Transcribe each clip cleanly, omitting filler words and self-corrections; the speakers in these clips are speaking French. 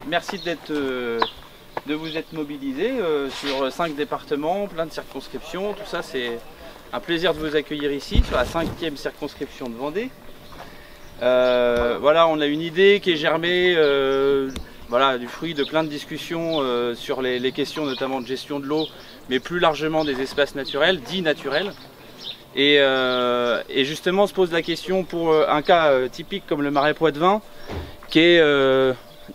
merci de vous être mobilisés sur 5 départements, plein de circonscriptions, tout ça. C'est un plaisir de vous accueillir ici, sur la 5e circonscription de Vendée. Voilà, on a une idée qui est germée, voilà, du fruit de plein de discussions sur les questions notamment de gestion de l'eau, mais plus largement des espaces naturels, dits naturels. Et justement, on se pose la question pour un cas typique comme le Marais Poitevin, qui est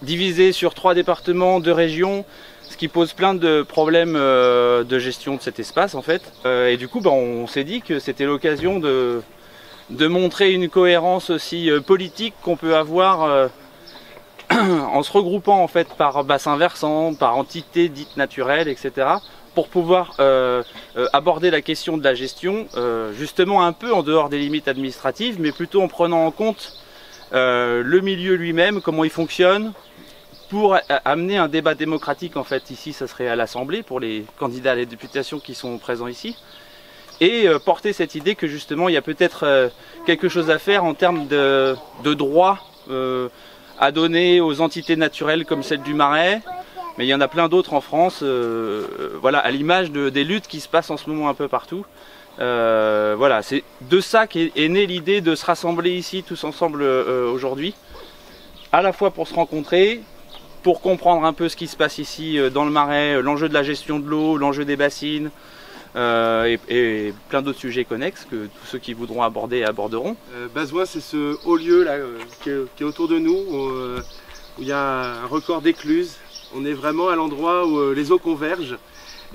divisé sur 3 départements, 2 régions, ce qui pose plein de problèmes de gestion de cet espace en fait. Et du coup, on s'est dit que c'était l'occasion de montrer une cohérence aussi politique qu'on peut avoir en se regroupant en fait par bassin versant, par entité dite naturelle, etc. pour pouvoir aborder la question de la gestion, justement un peu en dehors des limites administratives, mais plutôt en prenant en compte le milieu lui-même, comment il fonctionne, pour amener un débat démocratique. En fait, ici, ça serait à l'Assemblée, pour les candidats à la députation qui sont présents ici, et porter cette idée que justement, il y a peut-être quelque chose à faire en termes de droits à donner aux entités naturelles comme celle du Marais, mais il y en a plein d'autres en France, voilà, à l'image des luttes qui se passent en ce moment un peu partout. Voilà, c'est de ça qu'est née l'idée de se rassembler ici tous ensemble aujourd'hui, à la fois pour se rencontrer, pour comprendre un peu ce qui se passe ici dans le Marais, l'enjeu de la gestion de l'eau, l'enjeu des bassines, et plein d'autres sujets connexes que tous ceux qui voudront aborder aborderont. Bazoin, c'est ce haut lieu là, qui est autour de nous, où il y a un record d'écluses. On est vraiment à l'endroit où les eaux convergent.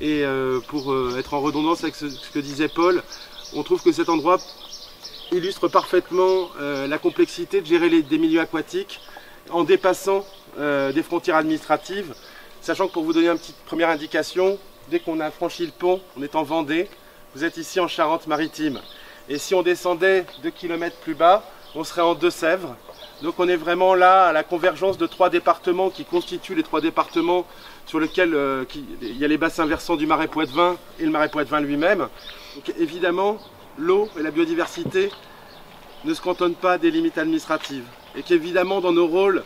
Et pour être en redondance avec ce que disait Paul, on trouve que cet endroit illustre parfaitement la complexité de gérer des milieux aquatiques en dépassant des frontières administratives. Sachant que pour vous donner une petite première indication, dès qu'on a franchi le pont, on est en Vendée, vous êtes ici en Charente-Maritime. Et si on descendait 2 km plus bas, on serait en Deux-Sèvres. Donc on est vraiment là à la convergence de 3 départements qui constituent les 3 départements sur lesquels il y a les bassins versants du Marais Poitevin et le Marais Poitevin lui-même. Donc évidemment, l'eau et la biodiversité ne se cantonnent pas des limites administratives. Et qu'évidemment dans nos rôles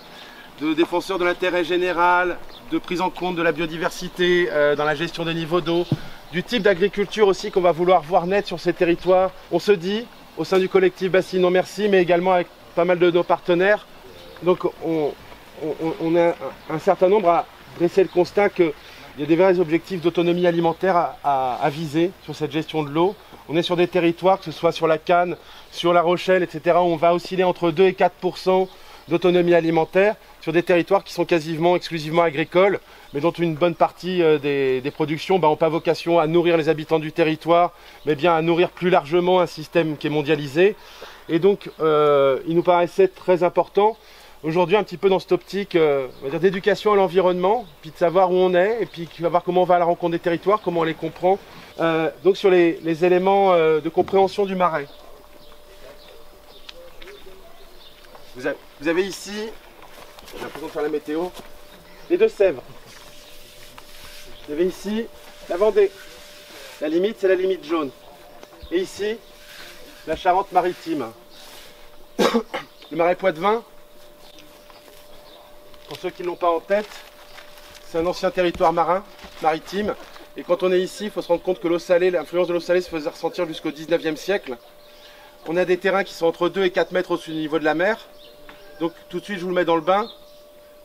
de défenseurs de l'intérêt général, de prise en compte de la biodiversité, dans la gestion des niveaux d'eau, du type d'agriculture aussi qu'on va vouloir voir naître sur ces territoires, on se dit, au sein du collectif Bassines Non Merci, mais également avec pas mal de nos partenaires, donc on a un certain nombre à dresser le constat qu'il y a des vrais objectifs d'autonomie alimentaire à viser sur cette gestion de l'eau. On est sur des territoires, que ce soit sur la Canne, sur La Rochelle, etc., où on va osciller entre 2 et 4% d'autonomie alimentaire, sur des territoires qui sont quasiment exclusivement agricoles, mais dont une bonne partie des productions n'ont pas vocation à nourrir les habitants du territoire, mais bien à nourrir plus largement un système qui est mondialisé. Et donc, il nous paraissait très important, aujourd'hui, un petit peu dans cette optique d'éducation à l'environnement, puis de savoir où on est, et puis de savoir comment on va à la rencontre des territoires, comment on les comprend. Donc sur les éléments de compréhension du Marais. Vous avez ici, j'ai l'impression de faire la météo, les Deux-Sèvres. Vous avez ici la Vendée. La limite, c'est la limite jaune. Et ici, la Charente-Maritime. Le Marais Poitevin, pour ceux qui ne l'ont pas en tête, c'est un ancien territoire maritime. Et quand on est ici, il faut se rendre compte que l'eau salée, l'influence de l'eau salée se faisait ressentir jusqu'au 19e siècle. On a des terrains qui sont entre 2 et 4 mètres au-dessus du niveau de la mer. Donc tout de suite, je vous le mets dans le bain.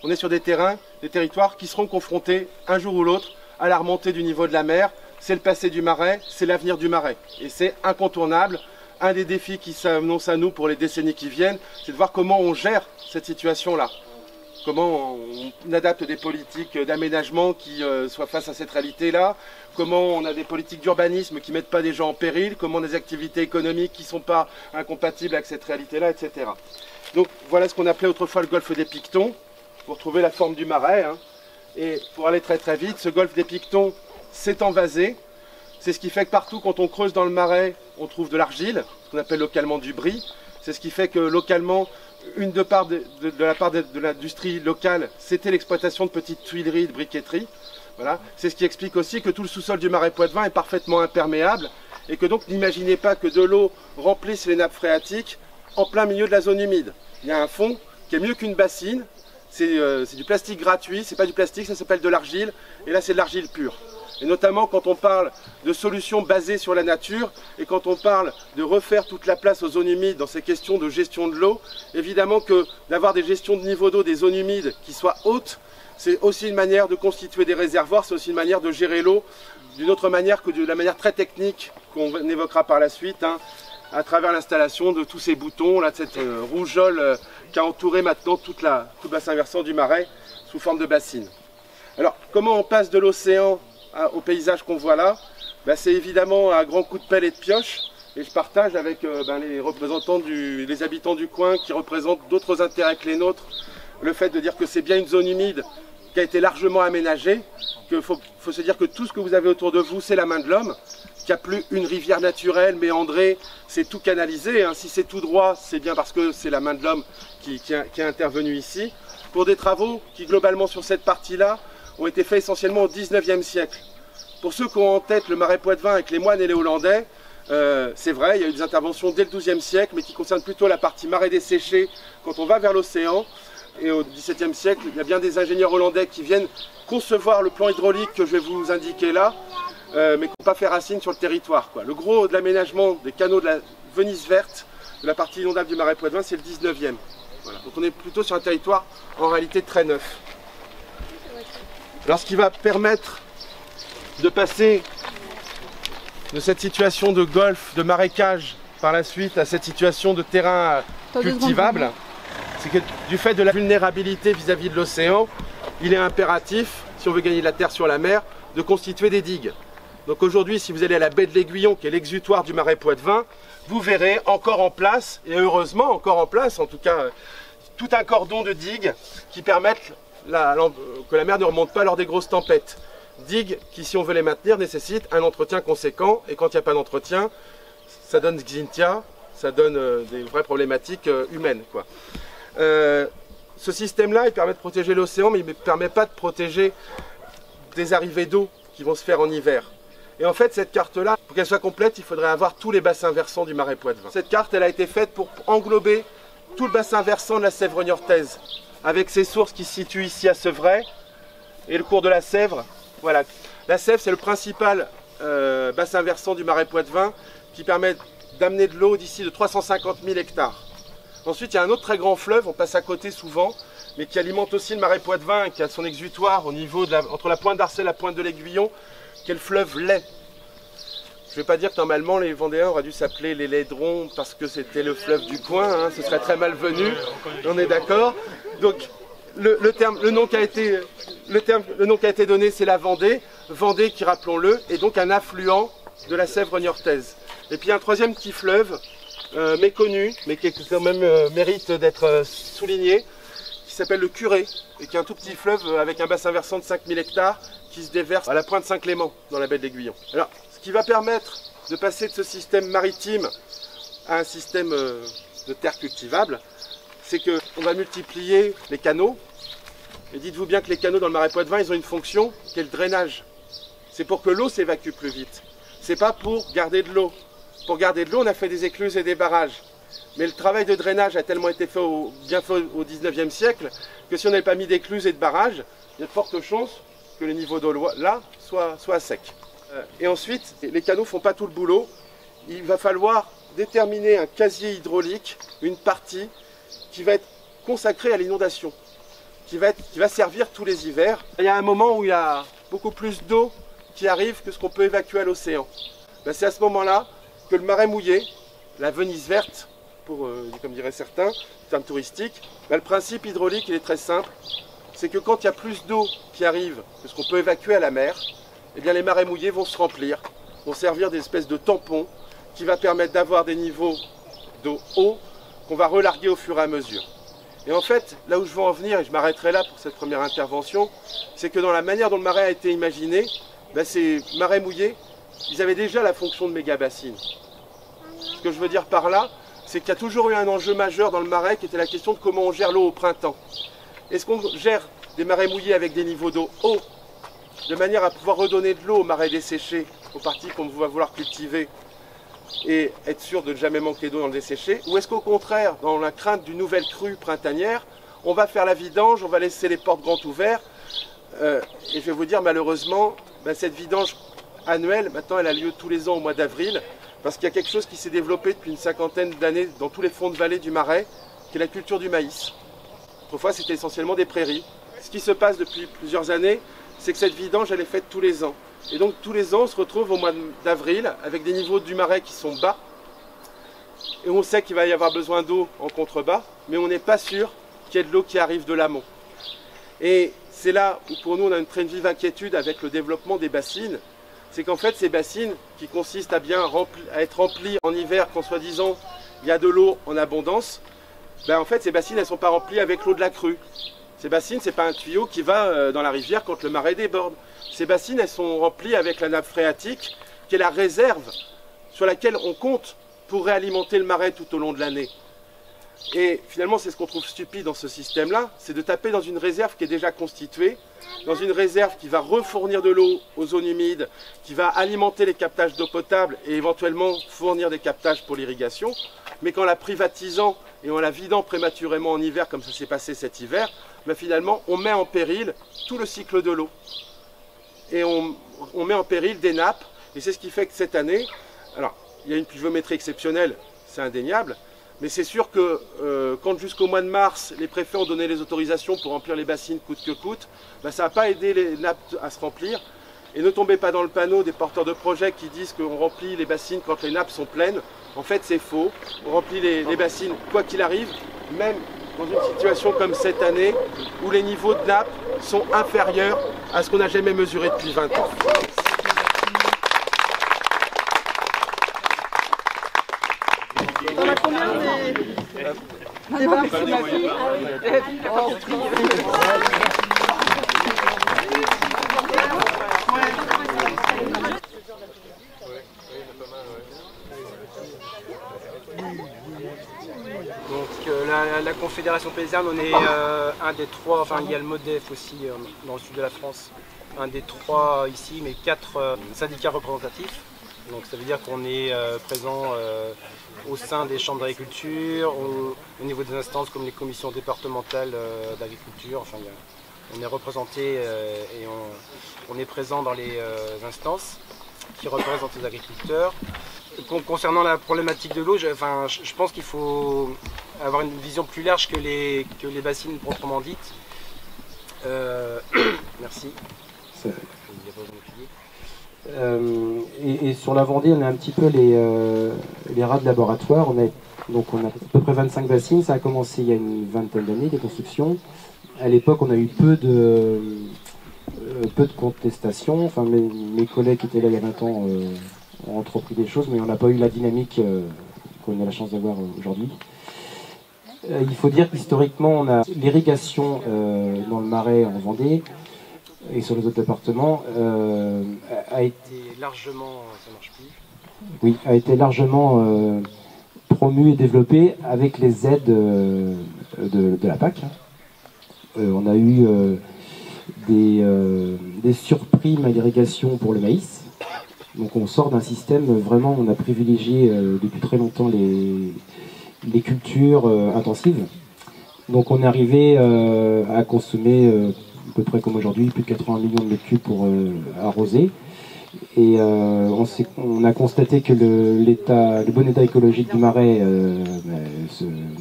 On est sur des territoires qui seront confrontés un jour ou l'autre à la remontée du niveau de la mer. C'est le passé du Marais, c'est l'avenir du Marais. Et c'est incontournable. Un des défis qui s'annonce à nous pour les décennies qui viennent, c'est de voir comment on gère cette situation-là. Comment on adapte des politiques d'aménagement qui soient face à cette réalité-là. Comment on a des politiques d'urbanisme qui ne mettent pas des gens en péril. Comment on a des activités économiques qui ne sont pas incompatibles avec cette réalité-là, etc. Donc voilà ce qu'on appelait autrefois le golfe des Pictons. Pour trouver la forme du Marais. Et pour aller très très vite, ce golfe des Pictons s'est envasé. C'est ce qui fait que partout, quand on creuse dans le Marais, on trouve de l'argile, ce qu'on appelle localement du brie. C'est ce qui fait que localement, de la part de l'industrie locale, c'était l'exploitation de petites tuileries, de briqueteries. Voilà. C'est ce qui explique aussi que tout le sous-sol du Marais Poitevin est parfaitement imperméable et que donc n'imaginez pas que de l'eau remplisse les nappes phréatiques en plein milieu de la zone humide. Il y a un fond qui est mieux qu'une bassine, c'est du plastique gratuit, c'est pas du plastique, ça s'appelle de l'argile, et là c'est de l'argile pure. Et notamment quand on parle de solutions basées sur la nature, et quand on parle de refaire toute la place aux zones humides dans ces questions de gestion de l'eau, évidemment que d'avoir des gestions de niveau d'eau des zones humides qui soient hautes, c'est aussi une manière de constituer des réservoirs, c'est aussi une manière de gérer l'eau d'une autre manière que de la manière très technique qu'on évoquera par la suite, hein, à travers l'installation de tous ces boutons, là, de cette rougeole qui a entouré maintenant tout le bassin versant du Marais sous forme de bassines. Alors, comment on passe de l'océan au paysage qu'on voit là? Ben, c'est évidemment un grand coup de pelle et de pioche, et je partage avec les représentants, les habitants du coin qui représentent d'autres intérêts que les nôtres, le fait de dire que c'est bien une zone humide qui a été largement aménagée, qu'il faut se dire que tout ce que vous avez autour de vous, c'est la main de l'homme, qu'il n'y a plus une rivière naturelle, méandrée, c'est tout canalisé, hein. Si c'est tout droit, c'est bien parce que c'est la main de l'homme qui est intervenue ici, pour des travaux qui, globalement, sur cette partie-là, ont été faits essentiellement au 19e siècle. Pour ceux qui ont en tête le Marais Poitevin avec les moines et les Hollandais, c'est vrai, il y a eu des interventions dès le XIIe siècle, mais qui concernent plutôt la partie marais desséché quand on va vers l'océan. Et au XVIIe siècle, il y a bien des ingénieurs hollandais qui viennent concevoir le plan hydraulique que je vais vous indiquer là, mais qui n'ont pas fait racine sur le territoire, quoi. Le gros de l'aménagement des canaux de la Venise verte, de la partie inondable du Marais Poitevin, c'est le 19e. Voilà. Donc on est plutôt sur un territoire en réalité très neuf. Alors ce qui va permettre de passer de cette situation de golfe, de marécage, par la suite à cette situation de terrain cultivable, c'est que du fait de la vulnérabilité vis-à-vis de l'océan, il est impératif, si on veut gagner de la terre sur la mer, de constituer des digues. Donc aujourd'hui, si vous allez à la baie de l'Aiguillon, qui est l'exutoire du Marais Poitevin, vous verrez encore en place, et heureusement encore en place, en tout cas, tout un cordon de digues qui permettent que la mer ne remonte pas lors des grosses tempêtes. Digues qui, si on veut les maintenir, nécessitent un entretien conséquent, et quand il n'y a pas d'entretien, ça donne Xynthia, ça donne des vraies problématiques humaines, quoi. Ce système-là, il permet de protéger l'océan, mais il ne permet pas de protéger des arrivées d'eau qui vont se faire en hiver. Et en fait, cette carte-là, pour qu'elle soit complète, il faudrait avoir tous les bassins versants du Marais Poitevin. Cette carte, elle a été faite pour englober tout le bassin versant de la Sèvre niortaise, avec ses sources qui se situent ici à Sevray, et le cours de la Sèvre. Voilà. La Sèvre, c'est le principal bassin versant du Marais Poitevin, qui permet d'amener de l'eau d'ici de 350 000 hectares. Ensuite, il y a un autre très grand fleuve, on passe à côté souvent, mais qui alimente aussi le Marais Poitevin, qui a son exutoire au niveau entre la pointe d'Arcet et la pointe de l'Aiguillon, qui est le fleuve Lay. Je ne vais pas dire que normalement les Vendéens auraient dû s'appeler les Laidrons parce que c'était le fleuve du coin, hein, ce serait très malvenu, on est d'accord. Donc le nom qui a été donné, c'est la Vendée, Vendée qui, rappelons-le, est donc un affluent de la Sèvre niortaise. Et puis un troisième petit fleuve, méconnu, mais qui quand même mérite d'être souligné, qui s'appelle le Curé, et qui est un tout petit fleuve avec un bassin versant de 5000 hectares qui se déverse à la pointe Saint-Clément, dans la baie de l'Aiguillon. Alors, ce qui va permettre de passer de ce système maritime à un système de terre cultivable, c'est qu'on va multiplier les canaux. Et dites-vous bien que les canaux dans le Marais Poitevin, ils ont une fonction qui est le drainage. C'est pour que l'eau s'évacue plus vite. C'est pas pour garder de l'eau. Pour garder de l'eau, on a fait des écluses et des barrages. Mais le travail de drainage a tellement été bien fait au 19e siècle que si on n'avait pas mis d'écluses et de barrages, il y a de fortes chances que le niveau d'eau là soit à sec. Et ensuite, les canaux ne font pas tout le boulot. Il va falloir déterminer un casier hydraulique, une partie qui va être consacrée à l'inondation, qui va servir tous les hivers. Il y a un moment où il y a beaucoup plus d'eau qui arrive que ce qu'on peut évacuer à l'océan. Ben, c'est à ce moment-là que le Marais mouillé, la Venise verte, comme diraient certains, terme touristique, ben, le principe hydraulique il est très simple. C'est que quand il y a plus d'eau qui arrive que ce qu'on peut évacuer à la mer, eh bien les marais mouillés vont se remplir, vont servir d'espèce de tampon qui va permettre d'avoir des niveaux d'eau hauts qu'on va relarguer au fur et à mesure. Et en fait, là où je veux en venir, et je m'arrêterai là pour cette première intervention, c'est que dans la manière dont le marais a été imaginé, ben, ces marais mouillés, ils avaient déjà la fonction de méga-bassines. Ce que je veux dire par là, c'est qu'il y a toujours eu un enjeu majeur dans le marais qui était la question de comment on gère l'eau au printemps. Est-ce qu'on gère des marais mouillés avec des niveaux d'eau hauts, de manière à pouvoir redonner de l'eau aux marais desséchés, aux parties qu'on va vouloir cultiver, et être sûr de ne jamais manquer d'eau dans le desséché, ou est-ce qu'au contraire, dans la crainte d'une nouvelle crue printanière, on va faire la vidange, on va laisser les portes grandes ouvertes. Et je vais vous dire, malheureusement, cette vidange annuelle, maintenant, elle a lieu tous les ans au mois d'avril, parce qu'il y a quelque chose qui s'est développé depuis une cinquantaine d'années dans tous les fonds de vallée du Marais, qui est la culture du maïs. Autrefois, c'était essentiellement des prairies. Ce qui se passe depuis plusieurs années, c'est que cette vidange, elle est faite tous les ans. Et donc, tous les ans, on se retrouve au mois d'avril, avec des niveaux du Marais qui sont bas, et on sait qu'il va y avoir besoin d'eau en contrebas, mais on n'est pas sûr qu'il y ait de l'eau qui arrive de l'amont. Et c'est là où pour nous on a une très vive inquiétude avec le développement des bassines, c'est qu'en fait ces bassines qui consistent à être remplies en hiver quand soi-disant il y a de l'eau en abondance, en fait ces bassines elles ne sont pas remplies avec l'eau de la crue. Ces bassines c'est pas un tuyau qui va dans la rivière quand le Marais déborde. Ces bassines elles sont remplies avec la nappe phréatique qui est la réserve sur laquelle on compte pour réalimenter le Marais tout au long de l'année. Et finalement, c'est ce qu'on trouve stupide dans ce système-là, c'est de taper dans une réserve qui est déjà constituée, dans une réserve qui va refournir de l'eau aux zones humides, qui va alimenter les captages d'eau potable et éventuellement fournir des captages pour l'irrigation, mais qu'en la privatisant et en la vidant prématurément en hiver, comme ça s'est passé cet hiver, finalement, on met en péril tout le cycle de l'eau. Et on met en péril des nappes, et c'est ce qui fait que cette année, alors, il y a une pluviométrie exceptionnelle, c'est indéniable, mais c'est sûr que quand jusqu'au mois de mars, les préfets ont donné les autorisations pour remplir les bassines coûte que coûte, ça n'a pas aidé les nappes à se remplir. Et ne tombez pas dans le panneau des porteurs de projets qui disent qu'on remplit les bassines quand les nappes sont pleines. En fait, c'est faux. On remplit les bassines quoi qu'il arrive, même dans une situation comme cette année, où les niveaux de nappes sont inférieurs à ce qu'on n'a jamais mesuré depuis 20 ans. On a combien des barres sous la vie? Donc la Confédération paysanne, on est un des trois, enfin il y a le MODEF aussi dans le sud de la France, un des trois ici, mais 4 syndicats représentatifs. Donc ça veut dire qu'on est présent au sein des chambres d'agriculture, au niveau des instances comme les commissions départementales d'agriculture. Enfin, on est représenté et on est présent dans les instances qui représentent les agriculteurs. Concernant la problématique de l'eau, je pense qu'il faut avoir une vision plus large que les bassines proprement dites. Merci. Et sur la Vendée, on a un petit peu les rats de laboratoire. Donc on a à peu près 25 bassines. Ça a commencé il y a une vingtaine d'années, les constructions. À l'époque, on a eu peu de contestations. Enfin, mes collègues qui étaient là il y a 20 ans ont entrepris des choses, mais on n'a pas eu la dynamique qu'on a la chance d'avoir aujourd'hui. Il faut dire qu'historiquement, on a l'irrigation dans le Marais en Vendée et sur les autres départements a été largement, ça marche plus. Oui, a été largement promue et développée avec les aides de la PAC. On a eu des surprimes à l'irrigation pour le maïs. Donc on sort d'un système vraiment, on a privilégié depuis très longtemps les cultures intensives. Donc on est arrivé à consommer à peu près comme aujourd'hui, plus de 80 millions de mètres cubes pour arroser. Et on a constaté que le bon état écologique du Marais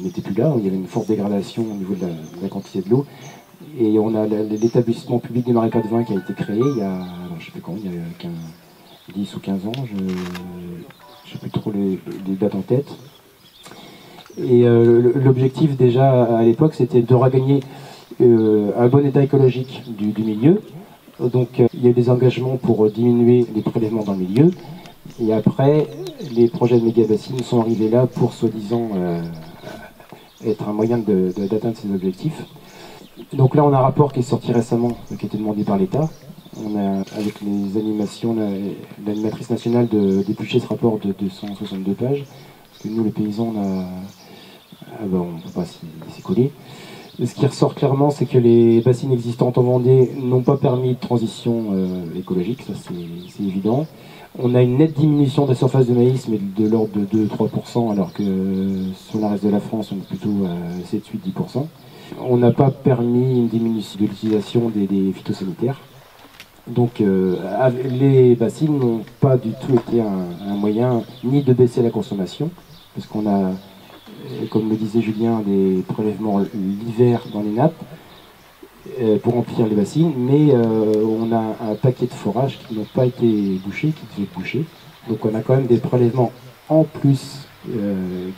n'était plus là. Il y avait une forte dégradation au niveau de la quantité de l'eau. Et on a l'établissement public du Marais Poitevin qui a été créé il y a, alors je sais plus quand, il y a 10 ou 15 ans, je ne sais plus trop les dates en tête. Et l'objectif déjà à l'époque c'était de regagner un bon état écologique du milieu. Donc il y a eu des engagements pour diminuer les prélèvements dans le milieu. Et après, les projets de méga-bassines sont arrivés là pour soi-disant être un moyen d'atteindre ces objectifs. Donc là on a un rapport qui est sorti récemment, qui a été demandé par l'État. On a, avec les animations, l'animatrice nationale d'éplucher ce rapport de 262 pages. Parce que nous les paysans, on ne peut pas s'y coller. Ce qui ressort clairement, c'est que les bassines existantes en Vendée n'ont pas permis de transition écologique, ça c'est évident. On a une nette diminution de la surface de maïs, mais de l'ordre de 2-3%, alors que sur le reste de la France, on est plutôt à 7-8-10%. On n'a pas permis une diminution de l'utilisation des phytosanitaires. Donc les bassines n'ont pas du tout été un moyen ni de baisser la consommation, parce qu'on a, comme le disait Julien, des prélèvements l'hiver dans les nappes pour remplir les bassines, mais on a un paquet de forages qui n'ont pas été bouchés, qui devaient être bouchés. Donc on a quand même des prélèvements en plus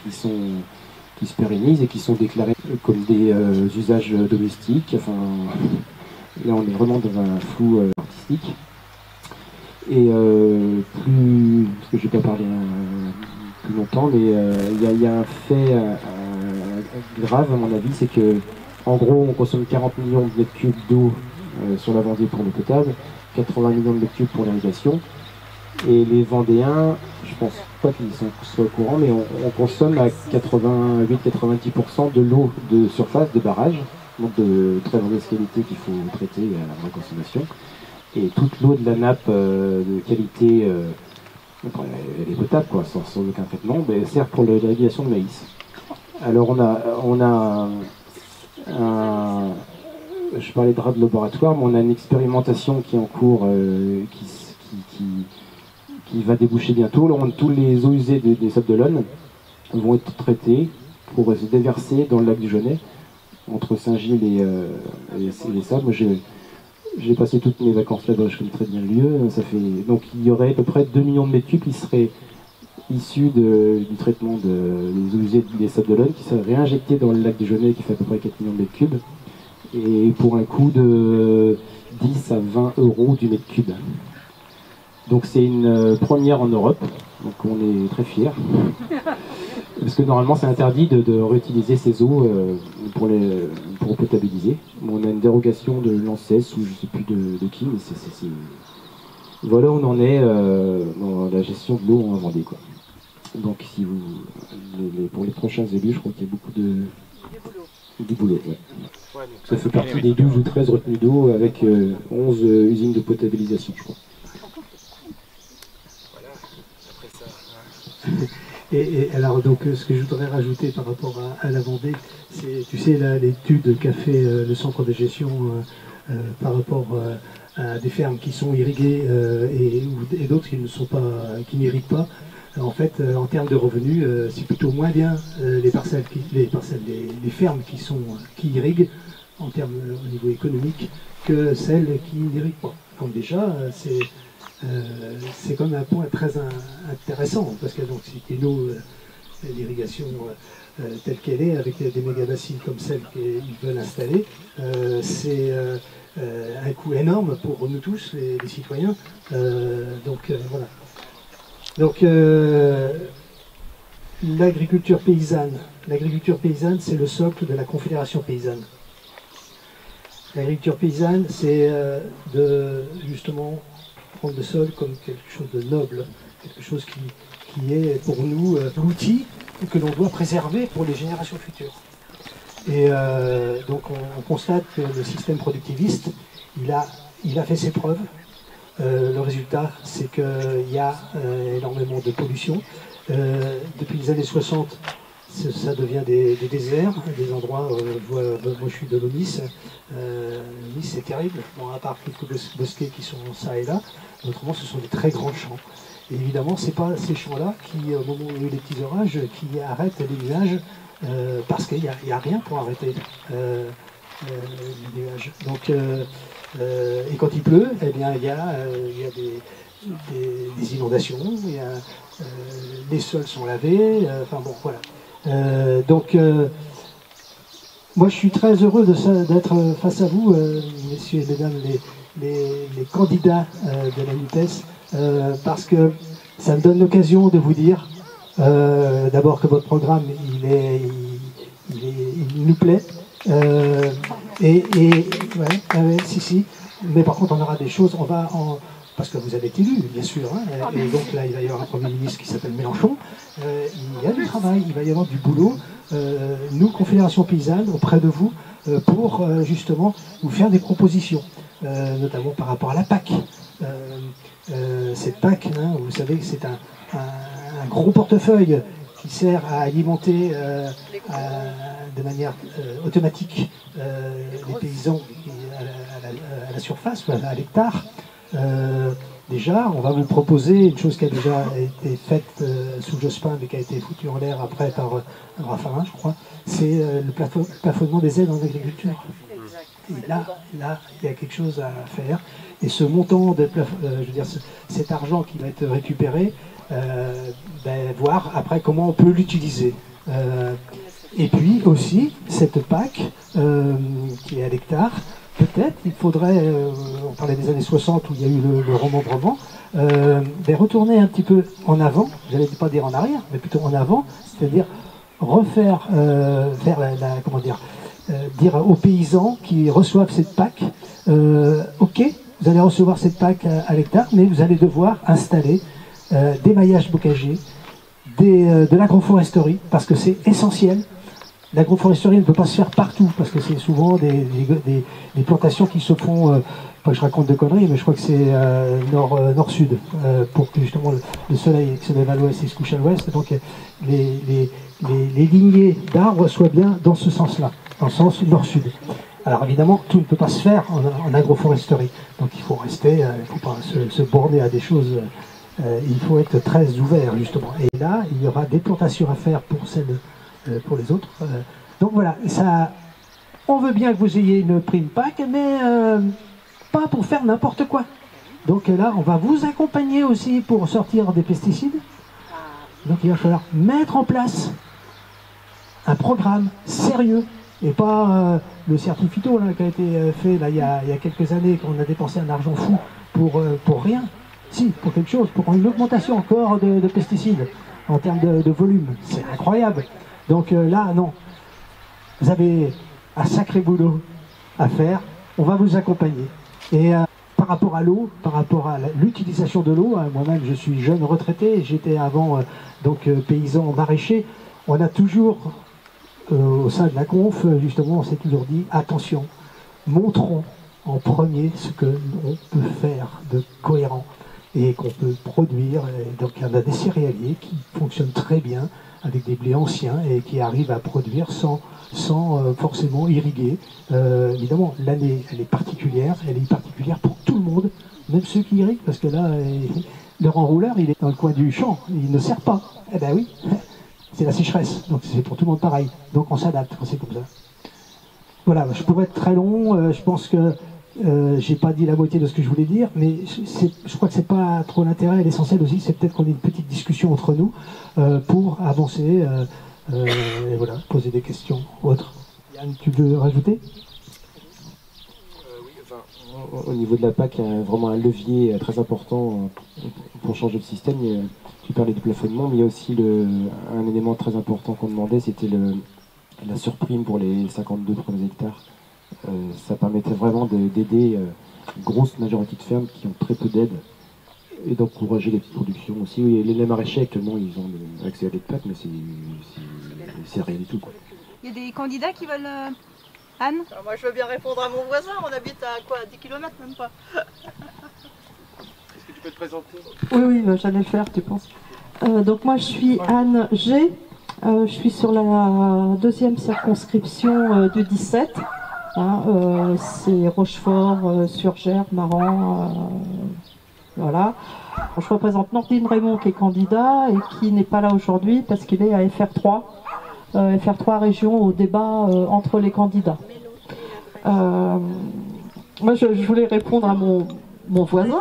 qui se pérennisent et qui sont déclarés comme des usages domestiques. Enfin, là on est vraiment dans un flou artistique. Et parce que je ne vais pas parler plus longtemps, mais il y a un fait grave à mon avis, c'est que en gros on consomme 40 millions de mètres cubes d'eau sur la Vendée pour l'eau potable, 80 millions de mètres cubes pour l'irrigation. Et les Vendéens, je pense pas qu'ils soient au courant, mais on consomme à 88-90% de l'eau de surface, de barrage, donc de très mauvaise qualité qu'il faut traiter à la consommation. Et toute l'eau de la nappe de qualité, elle est potable, quoi, sans aucun traitement, mais sert pour l'irrigation de maïs. Alors on a je parlais de rats de laboratoire, mais on a une expérimentation qui est en cours, qui va déboucher bientôt. Tous les eaux usées des Sables d'Olonne vont être traitées pour se déverser dans le lac du Genêt, entre Saint-Gilles et les Sables. Moi, j'ai passé toutes mes vacances là-bas, je connais très bien le lieu. Donc il y aurait à peu près 2 millions de mètres cubes qui seraient issus du traitement des eaux usées des Sables d'Olonne, qui seraient réinjectés dans le lac du Genêt, qui fait à peu près 4 millions de mètres cubes, et pour un coût de 10 à 20 euros du mètre cube. Donc c'est une première en Europe, donc on est très fiers. Parce que normalement c'est interdit de réutiliser ces eaux pour potabiliser. Bon, on a une dérogation de l'ANSES ou je ne sais plus de qui, mais voilà où on en est dans la gestion de l'eau en Vendée, quoi. Donc si pour les prochains élus, je crois qu'il y a beaucoup du boulot. Ouais. Ça fait partie des 12 ou 13 retenues d'eau avec 11 usines de potabilisation, je crois. Et alors donc ce que je voudrais rajouter par rapport à la Vendée, c'est, tu sais, l'étude qu'a fait le centre de gestion par rapport à des fermes qui sont irriguées et d'autres qui ne sont pas, qui n'irriguent pas. En fait, en termes de revenus, c'est plutôt moins bien les fermes qui irriguent en termes au niveau économique que celles qui n'irriguent pas. Donc déjà, c'est quand même un point très intéressant, parce que donc c'est une eau, l'irrigation telle qu'elle est, avec des méga-bassines comme celle qu'ils veulent installer, c'est un coût énorme pour nous tous, les citoyens. Voilà. Donc l'agriculture paysanne, c'est le socle de la Confédération paysanne. L'agriculture paysanne, c'est justement prendre le sol comme quelque chose de noble, quelque chose qui est pour nous l'outil que l'on doit préserver pour les générations futures. Et donc on constate que le système productiviste, il a fait ses preuves. Le résultat, c'est qu'il y a énormément de pollution. Depuis les années 60, ça devient des déserts, des endroits, moi je suis de l'Onis, l'Onis c'est terrible, bon, à part quelques bosquets qui sont ça et là, autrement ce sont des très grands champs. Et évidemment, ce n'est pas ces champs-là qui, au moment où il y a eu les petits orages, qui arrêtent les nuages, parce qu'il n'y a rien pour arrêter les nuages. Donc, et quand il pleut, eh bien, il y a des inondations, les sols sont lavés, enfin bon, voilà. Moi je suis très heureux d'être face à vous, messieurs et mesdames, les candidats de la NUPES, parce que ça me donne l'occasion de vous dire d'abord que votre programme il nous plaît, si, mais par contre on aura des choses, parce que vous avez été élu, bien sûr, hein, et donc là il va y avoir un Premier ministre qui s'appelle Mélenchon, il y a du travail, il va y avoir du boulot, nous, Confédération Paysanne, auprès de vous, pour justement vous faire des propositions, notamment par rapport à la PAC. Cette PAC, hein, vous savez que c'est un gros portefeuille qui sert à alimenter de manière automatique les paysans à la surface, à l'hectare. Déjà, on va vous proposer une chose qui a déjà été faite sous Jospin, mais qui a été foutue en l'air après par Raffarin, je crois, c'est le plafonnement des aides en agriculture. Et là, il y a quelque chose à faire. Et ce montant, je veux dire, cet argent qui va être récupéré, voir après comment on peut l'utiliser. Et puis aussi, cette PAC qui est à l'hectare, peut-être il faudrait, on parlait des années 60 où il y a eu le remembrement, retourner un petit peu en avant, j'allais pas dire en arrière, mais plutôt en avant, c'est-à-dire refaire, comment dire, dire aux paysans qui reçoivent cette PAC, ok, vous allez recevoir cette PAC à l'hectare, mais vous allez devoir installer des maillages bocagers, de l'agroforesterie, parce que c'est essentiel. L'agroforesterie ne peut pas se faire partout, parce que c'est souvent des plantations qui se font, pas que je raconte de conneries, mais je crois que c'est nord-sud, pour que justement le soleil se lève à l'ouest et se couche à l'ouest, donc les lignées d'arbres soient bien dans ce sens-là, dans le sens nord-sud. Alors évidemment, tout ne peut pas se faire en agroforesterie, donc il faut rester, il ne faut pas se borner à des choses, il faut être très ouvert justement. Et là, il y aura des plantations à faire pour les autres. Donc voilà, ça, on veut bien que vous ayez une prime PAC, mais pas pour faire n'importe quoi. Donc là, on va vous accompagner aussi pour sortir des pesticides. Donc il va falloir mettre en place un programme sérieux, et pas le certifito là, qui a été fait là, il y a quelques années, qu'on a dépensé un argent fou pour rien. Si, pour quelque chose, pour une augmentation encore de pesticides en termes de volume. C'est incroyable. Donc là, non. Vous avez un sacré boulot à faire. On va vous accompagner. Et par rapport à l'eau, par rapport à l'utilisation de l'eau, moi-même je suis jeune retraité, j'étais avant paysan maraîcher. On a toujours, au sein de la conf, justement, on s'est toujours dit, attention, montrons en premier ce que l'on peut faire de cohérent et qu'on peut produire. Et donc il y en a des céréaliers qui fonctionnent très bien avec des blés anciens et qui arrivent à produire sans forcément irriguer. Évidemment, l'année elle est particulière pour tout le monde, même ceux qui irriguent, parce que là, leur enrouleur il est dans le coin du champ, il ne sert pas. Eh ben oui, c'est la sécheresse, donc c'est pour tout le monde pareil. Donc on s'adapte, c'est comme ça. Voilà, je pourrais être très long, je pense que j'ai pas dit la moitié de ce que je voulais dire, mais je crois que c'est pas trop l'intérêt. L'essentiel aussi, c'est peut-être qu'on ait une petite discussion entre nous pour avancer et voilà, poser des questions autres. Yann, tu veux rajouter? Oui, enfin, au niveau de la PAC, il y a vraiment un levier très important pour changer le système. Tu parlais du plafonnement, mais il y a aussi un élément très important qu'on demandait, c'était la surprime pour les 52 premiers hectares. Ça permettait vraiment d'aider une grosse majorité de fermes qui ont très peu d'aide et d'encourager les productions aussi. Les maraîchers actuellement ils ont accès à des PAC, mais c'est rien du tout, quoi. Il y a des candidats qui veulent... Anne? Alors moi je veux bien répondre à mon voisin, on habite à quoi, 10 km même pas. Est-ce que tu peux te présenter? Oui, j'allais le faire, tu penses. Donc moi je suis Anne G. Je suis sur la deuxième circonscription du 17. C'est Rochefort, Surgères, Maran, voilà. Je représente Nordine Raymond qui est candidat et qui n'est pas là aujourd'hui parce qu'il est à FR3. FR3 région au débat entre les candidats. Moi je voulais répondre à mon voisin,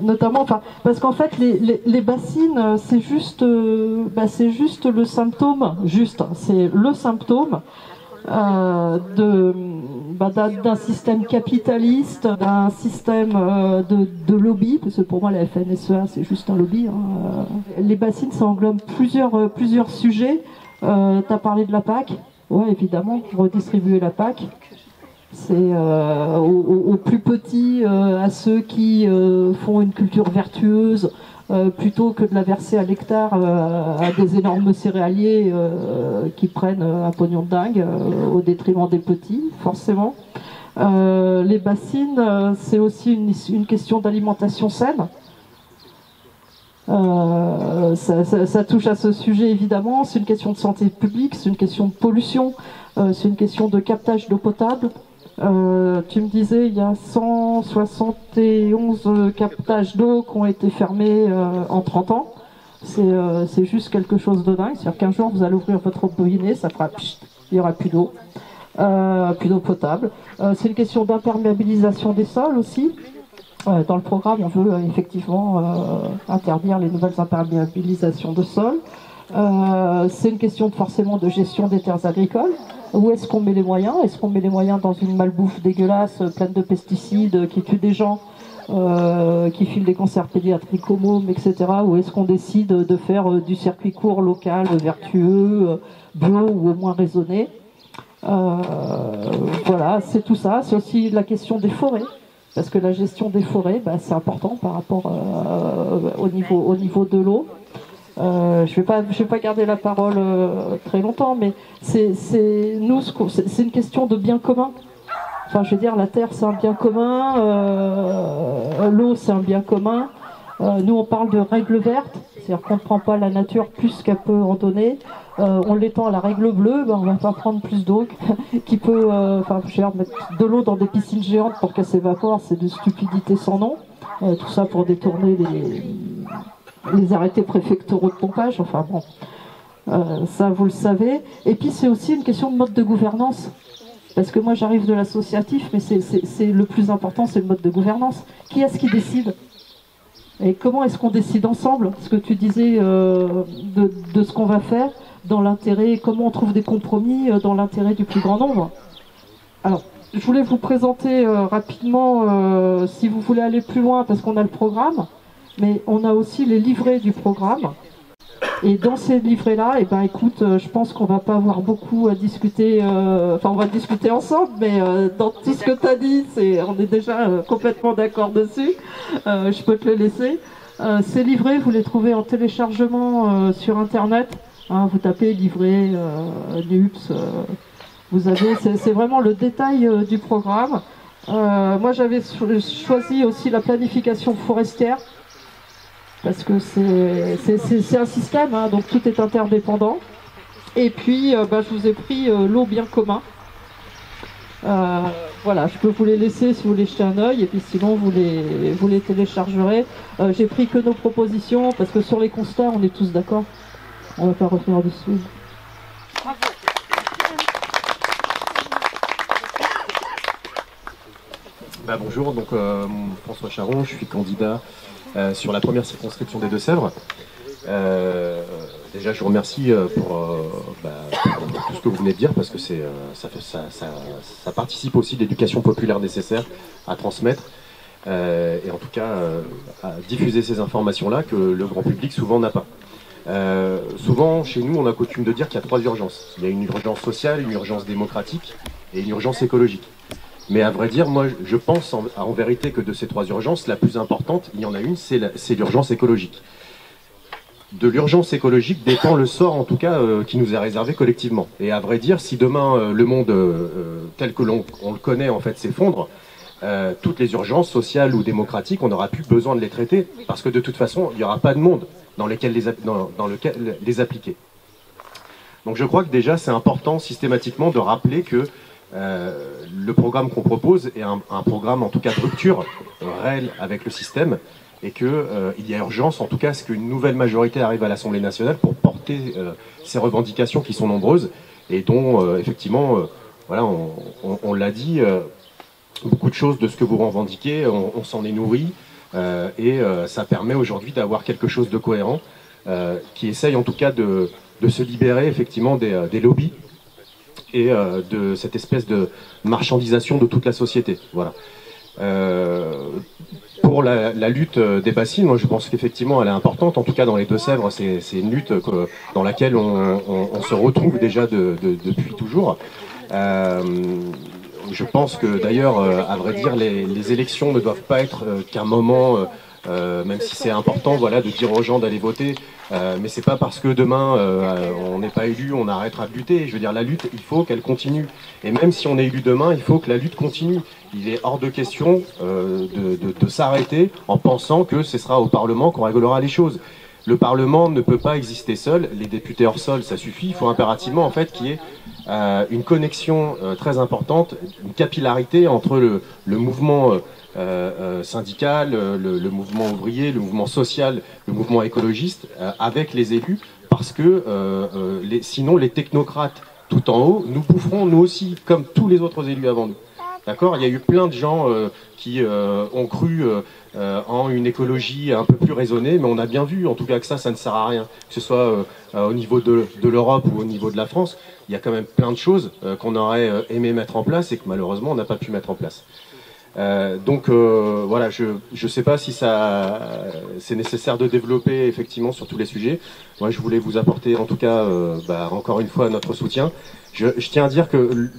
notamment, parce qu'en fait les bassines c'est juste le symptôme, c'est le symptôme d'un système capitaliste, d'un système de lobby, parce que pour moi la FNSEA c'est juste un lobby. Les bassines ça englobe plusieurs sujets. Tu as parlé de la PAC, ouais évidemment, redistribuer la PAC. C'est aux plus petits, à ceux qui font une culture vertueuse, plutôt que de la verser à l'hectare à des énormes céréaliers qui prennent un pognon de dingue au détriment des petits, forcément. Les bassines, c'est aussi une question d'alimentation saine. Ça touche à ce sujet évidemment. C'est une question de santé publique, c'est une question de pollution, c'est une question de captage d'eau potable. Tu me disais, il y a 171 captages d'eau qui ont été fermés en 30 ans. C'est juste quelque chose de dingue. C'est-à-dire qu'un jour, vous allez ouvrir votre robinet, ça fera pchit, il n'y aura plus d'eau potable. C'est une question d'imperméabilisation des sols aussi. Dans le programme, on veut effectivement interdire les nouvelles imperméabilisations de sol. C'est une question forcément de gestion des terres agricoles. Où est-ce qu'on met les moyens? Est-ce qu'on met les moyens dans une malbouffe dégueulasse, pleine de pesticides, qui tue des gens, qui filent des cancers pédiatriques aux mômes, etc. Ou est-ce qu'on décide de faire du circuit court local, vertueux, bio ou au moins raisonné? Voilà, c'est tout ça. C'est aussi la question des forêts. Parce que la gestion des forêts, c'est important par rapport au niveau de l'eau. Je vais pas garder la parole très longtemps, mais c'est une question de bien commun. Enfin, je veux dire, la terre c'est un bien commun, l'eau c'est un bien commun. Nous on parle de règles vertes, c'est-à-dire qu'on ne prend pas la nature plus qu'elle peut en donner. On l'étend à la règle bleue, on va pas prendre plus d'eau qui peut, mettre de l'eau dans des piscines géantes pour qu'elle s'évapore, c'est de stupidité sans nom. Tout ça pour détourner les arrêtés préfectoraux de pompage, enfin bon, ça vous le savez. Et puis c'est aussi une question de mode de gouvernance, parce que moi j'arrive de l'associatif, mais c'est le plus important, c'est le mode de gouvernance. Qui est-ce qui décide? Et comment est-ce qu'on décide ensemble? Ce que tu disais de ce qu'on va faire, dans l'intérêt, comment on trouve des compromis dans l'intérêt du plus grand nombre. Alors, je voulais vous présenter rapidement, si vous voulez aller plus loin, parce qu'on a le programme, mais on a aussi les livrets du programme. Et dans ces livrets-là, écoute, je pense qu'on va pas avoir beaucoup à discuter, on va discuter ensemble, mais dans tout ce que tu as dit, on est déjà complètement d'accord dessus. Je peux te le laisser. Ces livrets, vous les trouvez en téléchargement sur Internet. Vous tapez livret, NUPS, vous avez, c'est vraiment le détail du programme. Moi, j'avais choisi aussi la planification forestière, parce que c'est un système, donc tout est interdépendant. Et puis, je vous ai pris l'eau bien commun. Voilà, je peux vous les laisser si vous voulez jeter un œil, et puis sinon vous les téléchargerez. J'ai pris que nos propositions, parce que sur les constats, on est tous d'accord. On va pas revenir dessus. Bravo. Bonjour, donc François Charon, je suis candidat sur la première circonscription des Deux-Sèvres. Déjà, je vous remercie pour tout ce que vous venez de dire, parce que ça participe aussi de l'éducation populaire nécessaire à transmettre, et en tout cas à diffuser ces informations-là que le grand public souvent n'a pas. Souvent, chez nous, on a coutume de dire qu'il y a trois urgences. Il y a une urgence sociale, une urgence démocratique et une urgence écologique. Mais à vrai dire, moi, je pense en vérité que de ces trois urgences, la plus importante, il y en a une, c'est l'urgence écologique. De l'urgence écologique dépend le sort, en tout cas, qui nous est réservé collectivement. Et à vrai dire, si demain, le monde tel que l'on le connaît, en fait, s'effondre, toutes les urgences sociales ou démocratiques, on n'aura plus besoin de les traiter, parce que de toute façon, il n'y aura pas de monde dans lequel les appliquer. Donc je crois que déjà, c'est important systématiquement de rappeler que le programme qu'on propose est un programme en tout cas de rupture réelle avec le système, et qu'il y a urgence en tout cas à ce qu'une nouvelle majorité arrive à l'Assemblée nationale pour porter ces revendications qui sont nombreuses et dont effectivement, voilà, on l'a dit, beaucoup de choses de ce que vous revendiquez, on s'en est nourri, et ça permet aujourd'hui d'avoir quelque chose de cohérent qui essaye en tout cas de se libérer effectivement des lobbies et de cette espèce de marchandisation de toute la société. Voilà. Pour la lutte des bassines, moi je pense qu'effectivement elle est importante, en tout cas dans les Deux-Sèvres, c'est une lutte dans laquelle on se retrouve déjà depuis toujours. Je pense que d'ailleurs, à vrai dire, les élections ne doivent pas être qu'un moment, même si c'est important, voilà, de dire aux gens d'aller voter, mais c'est pas parce que demain on n'est pas élu, on arrêtera de lutter. Je veux dire, la lutte, il faut qu'elle continue. Et même si on est élu demain, il faut que la lutte continue. Il est hors de question de s'arrêter en pensant que ce sera au Parlement qu'on réglera les choses. le Parlement ne peut pas exister seul, les députés hors sol ça suffit, il faut impérativement en fait qu'il y ait une connexion très importante, une capillarité entre le mouvement syndical, le mouvement ouvrier, le mouvement social, le mouvement écologiste avec les élus, parce que sinon les technocrates tout en haut nous boufferont nous aussi comme tous les autres élus avant nous. D'accord ? Il y a eu plein de gens qui ont cru en une écologie un peu plus raisonnée, mais on a bien vu en tout cas que ça ne sert à rien, que ce soit au niveau de l'Europe ou au niveau de la France. Il y a quand même plein de choses qu'on aurait aimé mettre en place et que malheureusement on n'a pas pu mettre en place. Donc voilà, je ne sais pas si c'est nécessaire de développer effectivement sur tous les sujets. Moi je voulais vous apporter en tout cas encore une fois notre soutien. Je tiens à dire que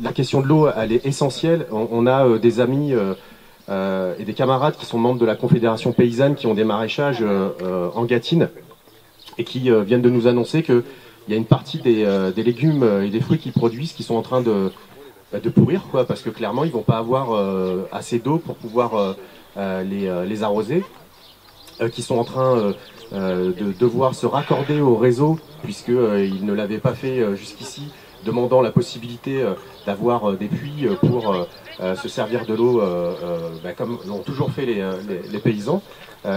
la question de l'eau, elle est essentielle. On a des amis et des camarades qui sont membres de la Confédération paysanne qui ont des maraîchages en Gâtine et qui viennent de nous annoncer qu'il y a une partie des légumes et des fruits qu'ils produisent qui sont en train de pourrir, quoi, parce que clairement ils vont pas avoir assez d'eau pour pouvoir les arroser, qui sont en train de devoir se raccorder au réseau puisqu'ils ne l'avaient pas fait jusqu'ici, demandant la possibilité d'avoir des puits pour se servir de l'eau comme l'ont toujours fait les paysans,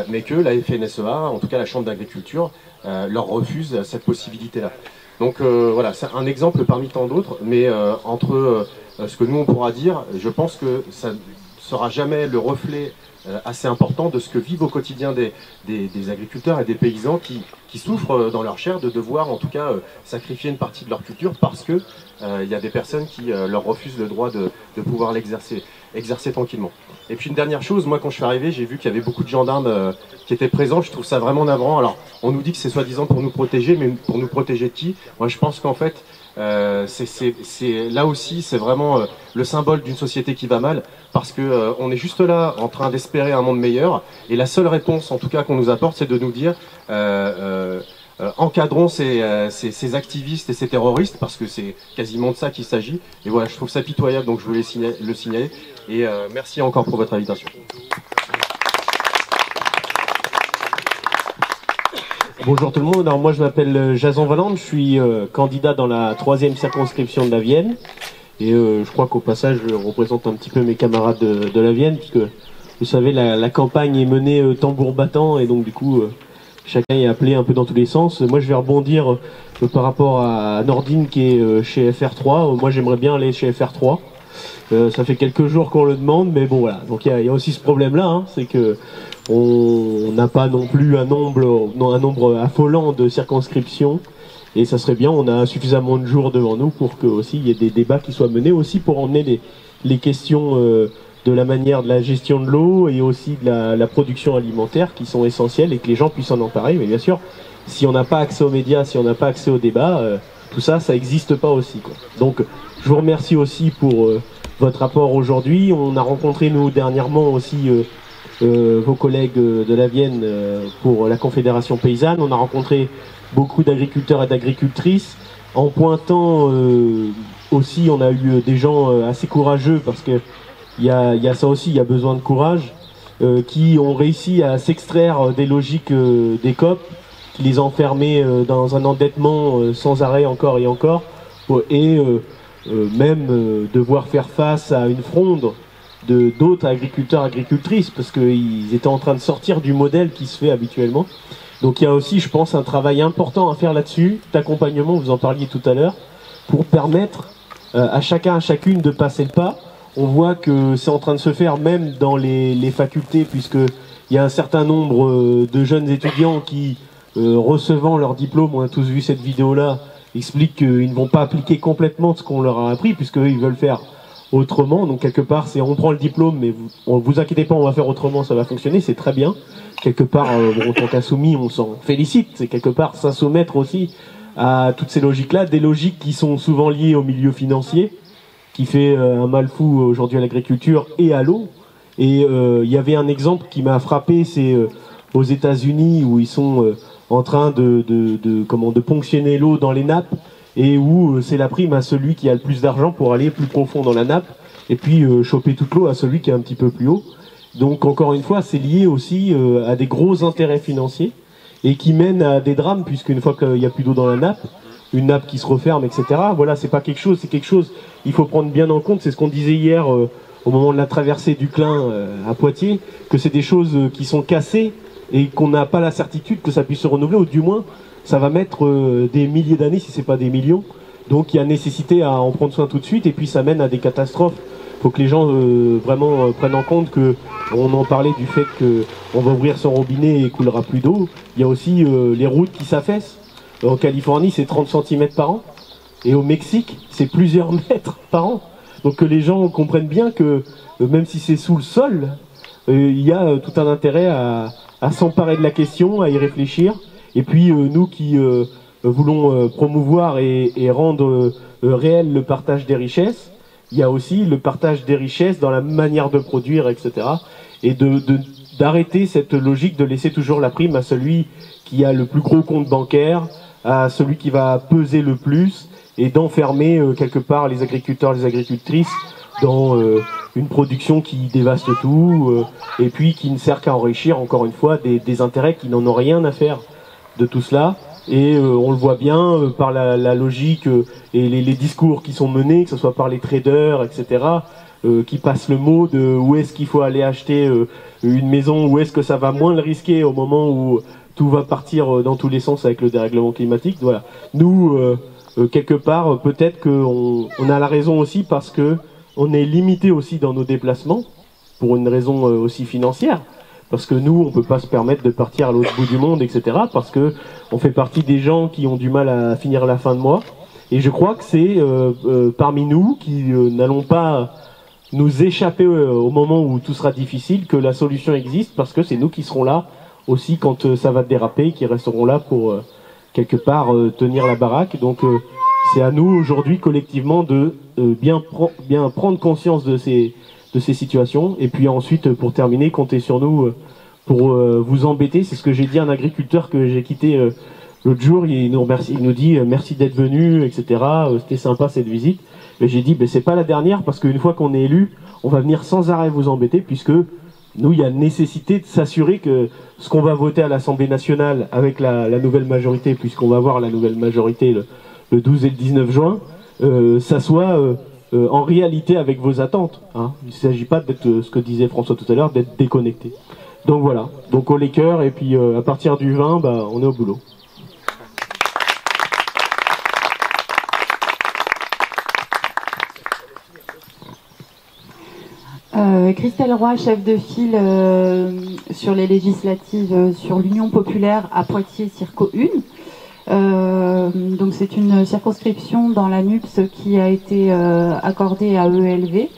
mais que la FNSEA, en tout cas la Chambre d'agriculture, leur refuse cette possibilité-là. Donc voilà, c'est un exemple parmi tant d'autres, mais entre ce que nous on pourra dire, je pense que ça ne sera jamais le reflet assez important de ce que vivent au quotidien des agriculteurs et des paysans qui souffrent dans leur chair de devoir en tout cas sacrifier une partie de leur culture parce que il y a des personnes qui leur refusent le droit de pouvoir l'exercer tranquillement. Et puis une dernière chose, moi quand je suis arrivé, j'ai vu qu'il y avait beaucoup de gendarmes qui étaient présents, je trouve ça vraiment navrant. Alors on nous dit que c'est soi-disant pour nous protéger, mais pour nous protéger de qui? Moi je pense qu'en fait là aussi c'est vraiment le symbole d'une société qui va mal, parce que on est juste là en train d'espérer un monde meilleur, et la seule réponse en tout cas qu'on nous apporte, c'est de nous dire encadrons ces activistes et ces terroristes, parce que c'est quasiment de ça qu'il s'agit. Et voilà, je trouve ça pitoyable, donc je voulais le signaler, et merci encore pour votre invitation. Bonjour tout le monde, alors moi je m'appelle Jason Valente, je suis candidat dans la 3e circonscription de la Vienne, et je crois qu'au passage je représente un petit peu mes camarades de la Vienne, puisque vous savez la campagne est menée tambour battant, et donc du coup chacun est appelé un peu dans tous les sens. Moi je vais rebondir par rapport à Nordine qui est chez FR3, moi j'aimerais bien aller chez FR3. Ça fait quelques jours qu'on le demande, mais bon voilà, donc il y a aussi ce problème là, c'est que on n'a pas non plus un nombre affolant de circonscriptions, et ça serait bien, on a suffisamment de jours devant nous pour que aussi il y ait des débats qui soient menés, aussi pour emmener les questions de la manière de la gestion de l'eau et aussi de la production alimentaire qui sont essentielles, et que les gens puissent en emparer. Mais bien sûr, si on n'a pas accès aux médias, si on n'a pas accès aux débats, tout ça, ça n'existe pas aussi, quoi. Donc je vous remercie aussi pour votre rapport aujourd'hui. On a rencontré nous dernièrement aussi vos collègues de la Vienne pour la Confédération paysanne. On a rencontré beaucoup d'agriculteurs et d'agricultrices. En pointant aussi, on a eu des gens assez courageux, parce que il y a ça aussi, il y a besoin de courage, qui ont réussi à s'extraire des logiques des COP, qui les enfermaient dans un endettement sans arrêt encore et encore, et même devoir faire face à une fronde d'autres agriculteurs et agricultrices, parce qu'ils étaient en train de sortir du modèle qui se fait habituellement. Donc il y a aussi, je pense, un travail important à faire là-dessus, d'accompagnement, vous en parliez tout à l'heure, pour permettre à chacun, à chacune de passer le pas. On voit que c'est en train de se faire même dans les facultés, puisqu'il y a un certain nombre de jeunes étudiants qui, recevant leur diplôme, on a tous vu cette vidéo-là, expliquent qu'ils ne vont pas appliquer complètement ce qu'on leur a appris, puisqu'ils veulent faire autrement. Donc quelque part, c'est on prend le diplôme, mais vous inquiétez pas, on va faire autrement, ça va fonctionner, c'est très bien. Quelque part, en tant qu'assoumis, on s'en félicite. C'est quelque part se soumettre aussi à toutes ces logiques-là, des logiques qui sont souvent liées au milieu financier, qui fait un mal fou aujourd'hui à l'agriculture et à l'eau. Et il y avait un exemple qui m'a frappé, c'est aux États-Unis, où ils sont en train de ponctionner l'eau dans les nappes, et où c'est la prime à celui qui a le plus d'argent pour aller plus profond dans la nappe, et puis choper toute l'eau à celui qui est un petit peu plus haut. Donc encore une fois, c'est lié aussi à des gros intérêts financiers. et qui mènent à des drames, puisqu'une fois qu'il n'y a plus d'eau dans la nappe, une nappe qui se referme, etc. Voilà, c'est pas quelque chose, c'est quelque chose il faut prendre bien en compte. C'est ce qu'on disait hier au moment de la traversée du Clin à Poitiers, que c'est des choses qui sont cassées et qu'on n'a pas la certitude que ça puisse se renouveler, ou du moins ça va mettre des milliers d'années, si c'est pas des millions. Donc il y a nécessité à en prendre soin tout de suite, et puis ça mène à des catastrophes. Il faut que les gens vraiment prennent en compte que, on en parlait du fait qu'on va ouvrir son robinet et il coulera plus d'eau. Il y a aussi les routes qui s'affaissent. En Californie, c'est 30 cm par an. Et au Mexique, c'est plusieurs mètres par an. Donc que les gens comprennent bien que, même si c'est sous le sol, il y a tout un intérêt à s'emparer de la question, à y réfléchir. Et puis nous qui voulons promouvoir et rendre réel le partage des richesses, il y a aussi le partage des richesses dans la manière de produire, etc. Et d'arrêter cette logique de laisser toujours la prime à celui qui a le plus gros compte bancaire, à celui qui va peser le plus, et d'enfermer quelque part les agriculteurs, les agricultrices dans une production qui dévaste tout, et puis qui ne sert qu'à enrichir, encore une fois, des intérêts qui n'en ont rien à faire de tout cela. Et on le voit bien par la logique et les discours qui sont menés, que ce soit par les traders, etc., qui passent le mot de où est-ce qu'il faut aller acheter une maison, où est-ce que ça va moins le risquer au moment où tout va partir dans tous les sens avec le dérèglement climatique. Voilà. Nous, quelque part, peut-être qu'on a la raison aussi parce que on est limité aussi dans nos déplacements, pour une raison aussi financière. Parce que nous, on peut pas se permettre de partir à l'autre bout du monde, etc. Parce que on fait partie des gens qui ont du mal à finir la fin de mois. Et je crois que c'est parmi nous qui n'allons pas nous échapper au moment où tout sera difficile, que la solution existe, parce que c'est nous qui serons là aussi quand ça va déraper, qui resteront là pour quelque part tenir la baraque. Donc c'est à nous aujourd'hui collectivement de bien prendre conscience de ces situations, et puis ensuite, pour terminer, comptez sur nous pour vous embêter. C'est ce que j'ai dit à un agriculteur que j'ai quitté l'autre jour. Il nous remercie, il nous dit merci d'être venu, etc. C'était sympa cette visite. Mais j'ai dit c'est pas la dernière, parce qu'une fois qu'on est élu, on va venir sans arrêt vous embêter, puisque nous, il y a nécessité de s'assurer que ce qu'on va voter à l'Assemblée nationale avec la nouvelle majorité, puisqu'on va voir la nouvelle majorité le 12 et le 19 juin, ça soit en réalité avec vos attentes. Hein. Il ne s'agit pas d'être, ce que disait François tout à l'heure, d'être déconnecté. Donc voilà, donc au les cœurs, et puis à partir du 20, on est au boulot. Christelle Roy, chef de file sur les législatives sur l'Union populaire à Poitiers-Circo 1. Donc c'est une circonscription dans la NUPS qui a été accordée à ELV.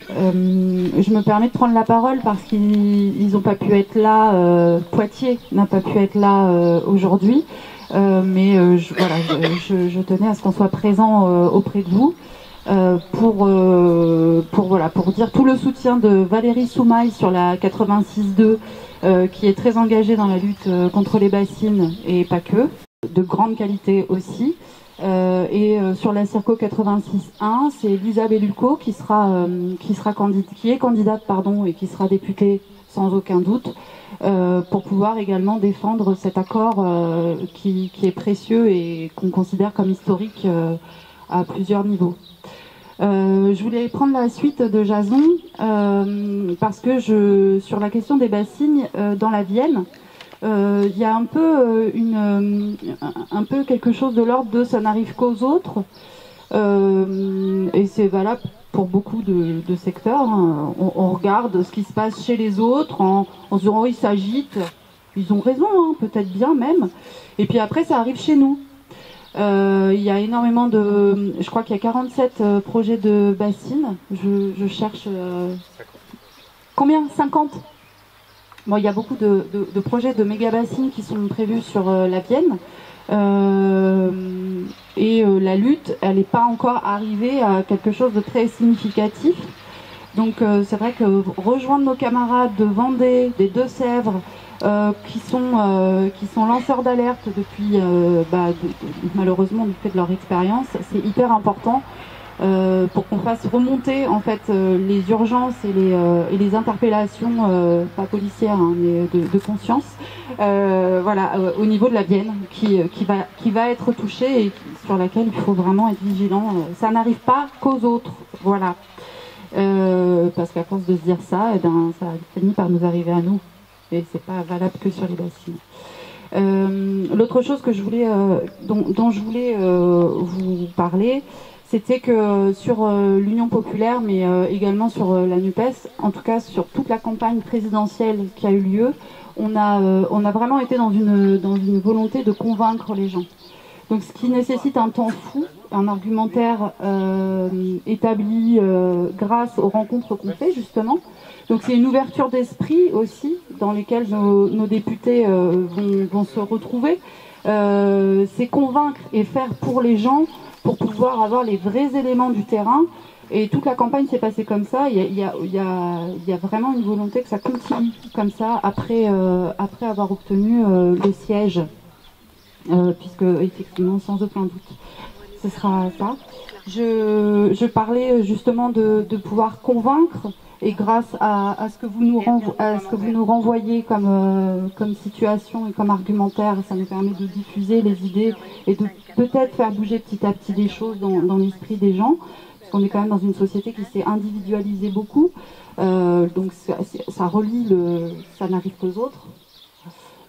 Je me permets de prendre la parole parce qu'ils n'ont pas pu être là, Poitiers n'a pas pu être là aujourd'hui, mais je tenais à ce qu'on soit présent auprès de vous. Pour dire tout le soutien de Valérie Soumaï sur la 86.2 qui est très engagée dans la lutte contre les bassines et pas que, de grande qualité aussi. Et sur la Circo 86.1, c'est Lisa Bellucco qui est candidate et qui sera députée sans aucun doute, pour pouvoir également défendre cet accord qui est précieux et qu'on considère comme historique à plusieurs niveaux. Je voulais prendre la suite de Jason parce que sur la question des bassines dans la Vienne, il y a un peu quelque chose de l'ordre de ça n'arrive qu'aux autres, et c'est valable pour beaucoup de secteurs. Hein. On regarde ce qui se passe chez les autres en se disant ils s'agitent, ils ont raison, hein, peut-être bien même, et puis après ça arrive chez nous. Il y a énormément je crois qu'il y a 47 projets de bassines. Je cherche... combien? 50? Bon, il y a beaucoup de projets de méga-bassines qui sont prévus sur la Vienne. Et la lutte, elle n'est pas encore arrivée à quelque chose de très significatif. Donc c'est vrai que rejoindre nos camarades de Vendée, des Deux-Sèvres, qui sont lanceurs d'alerte depuis malheureusement du fait de leur expérience, c'est hyper important, pour qu'on fasse remonter en fait les urgences et les interpellations, pas policières hein, mais de conscience, voilà, au niveau de la Vienne qui va être touchée et sur laquelle il faut vraiment être vigilant. Ça n'arrive pas qu'aux autres, voilà. Parce qu'à force de se dire ça, eh ben, ça finit par nous arriver à nous et c'est pas valable que sur les bassines. L'autre chose que je voulais, dont je voulais vous parler, c'était que sur l'Union populaire, mais également sur la NUPES, en tout cas sur toute la campagne présidentielle qui a eu lieu, on a vraiment été dans une volonté de convaincre les gens. Donc ce qui nécessite un temps fou, un argumentaire établi grâce aux rencontres qu'on fait justement. Donc c'est une ouverture d'esprit aussi dans lesquelles nos députés vont se retrouver. C'est convaincre et faire pour les gens pour pouvoir avoir les vrais éléments du terrain. Et toute la campagne s'est passée comme ça. Il y a vraiment une volonté que ça continue comme ça après avoir obtenu le siège. Puisque effectivement, sans aucun doute, ce sera ça. Je parlais justement de pouvoir convaincre, et grâce à ce que vous nous renvoyez comme situation et comme argumentaire, ça nous permet de diffuser les idées et de peut-être faire bouger petit à petit des choses dans l'esprit des gens, parce qu'on est quand même dans une société qui s'est individualisée beaucoup, donc ça relie ça n'arrive qu'aux autres.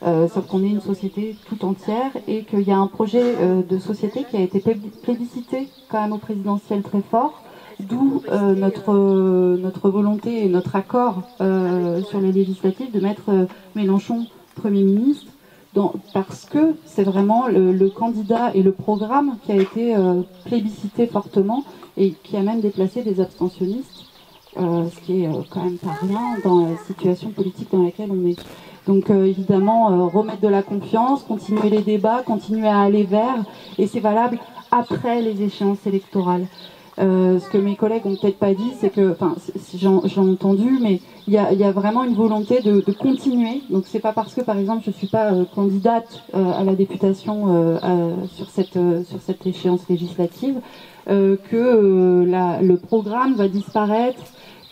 Sauf qu'on est une société tout entière et qu'il y a un projet de société qui a été plébiscité quand même au présidentiel très fort, d'où notre volonté et notre accord sur les législatives de mettre Mélenchon Premier ministre, parce que c'est vraiment le candidat et le programme qui a été plébiscité fortement et qui a même déplacé des abstentionnistes, ce qui est quand même pas rien dans la situation politique dans laquelle on est. Donc évidemment, remettre de la confiance, continuer les débats, continuer à aller vers, et c'est valable après les échéances électorales. Ce que mes collègues ont peut-être pas dit, c'est que, enfin, j'ai entendu, mais il y a vraiment une volonté de continuer. Donc c'est pas parce que, par exemple, je suis pas candidate à la députation sur cette échéance législative que le programme va disparaître.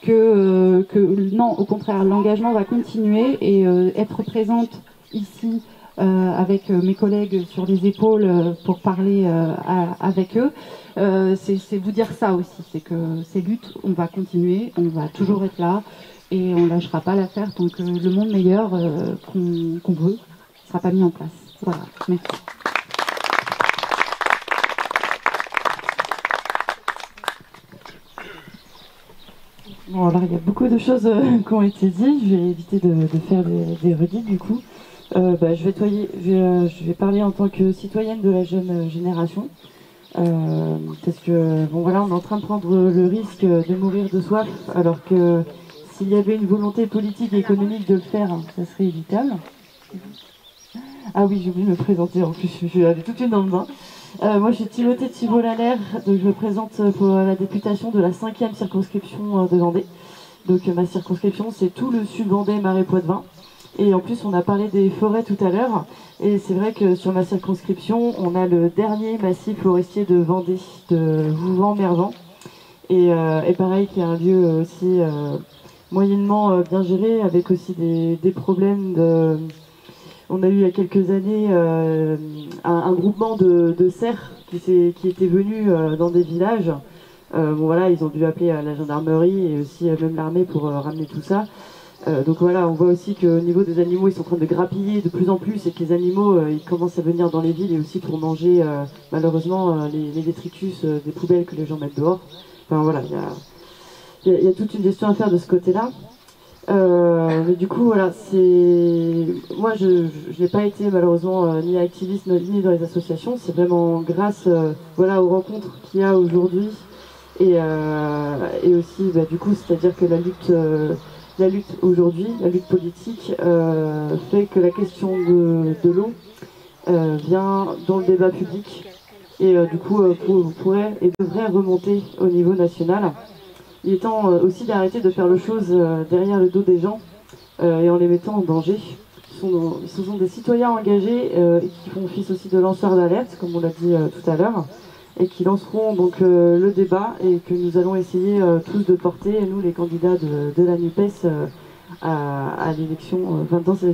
Non, au contraire, l'engagement va continuer et être présente ici avec mes collègues sur les épaules pour parler avec eux, c'est vous dire ça aussi, c'est que ces luttes, on va continuer, on va toujours être là et on lâchera pas l'affaire tant que le monde meilleur qu'on veut ne sera pas mis en place. Voilà, merci. Bon, alors il y a beaucoup de choses qui ont été dites, je vais éviter de faire des redites du coup. Je vais parler en tant que citoyenne de la jeune génération, parce que bon voilà, on est en train de prendre le risque de mourir de soif, alors que s'il y avait une volonté politique et économique de le faire, ça serait évitable. Ah oui, j'ai oublié de me présenter en plus, je vais aller tout de suite dans le bain. Moi je suis Timothée Thibault-Laner, donc je me présente pour la députation de la 5e circonscription de Vendée. Donc ma circonscription c'est tout le sud Vendée, Marais, Poitevin. Et en plus on a parlé des forêts tout à l'heure, et c'est vrai que sur ma circonscription on a le dernier massif forestier de Vendée, de Vouvant-Mervent, et pareil qui est un lieu aussi moyennement bien géré, avec aussi des problèmes de... On a eu il y a quelques années un groupement de cerfs qui était venu dans des villages. Bon voilà, ils ont dû appeler la gendarmerie et aussi même l'armée pour ramener tout ça. Donc voilà, on voit aussi qu'au niveau des animaux, ils sont en train de grappiller de plus en plus et que les animaux, ils commencent à venir dans les villes et aussi pour manger malheureusement les détritus des poubelles que les gens mettent dehors. Enfin voilà, il y a toute une gestion à faire de ce côté-là. Mais du coup voilà, moi je n'ai pas été malheureusement ni activiste ni dans les associations, c'est vraiment grâce voilà, aux rencontres qu'il y a aujourd'hui et aussi du coup, c'est-à-dire que la lutte aujourd'hui, la lutte politique fait que la question de l'eau vient dans le débat public et du coup pourrait et devrait remonter au niveau national. Il est temps aussi d'arrêter de faire les choses derrière le dos des gens et en les mettant en danger. Ce sont des citoyens engagés et qui font office aussi de lanceurs d'alerte, comme on l'a dit tout à l'heure. et qui lanceront donc le débat et que nous allons essayer tous de porter, nous les candidats de la NUPES, à l'élection,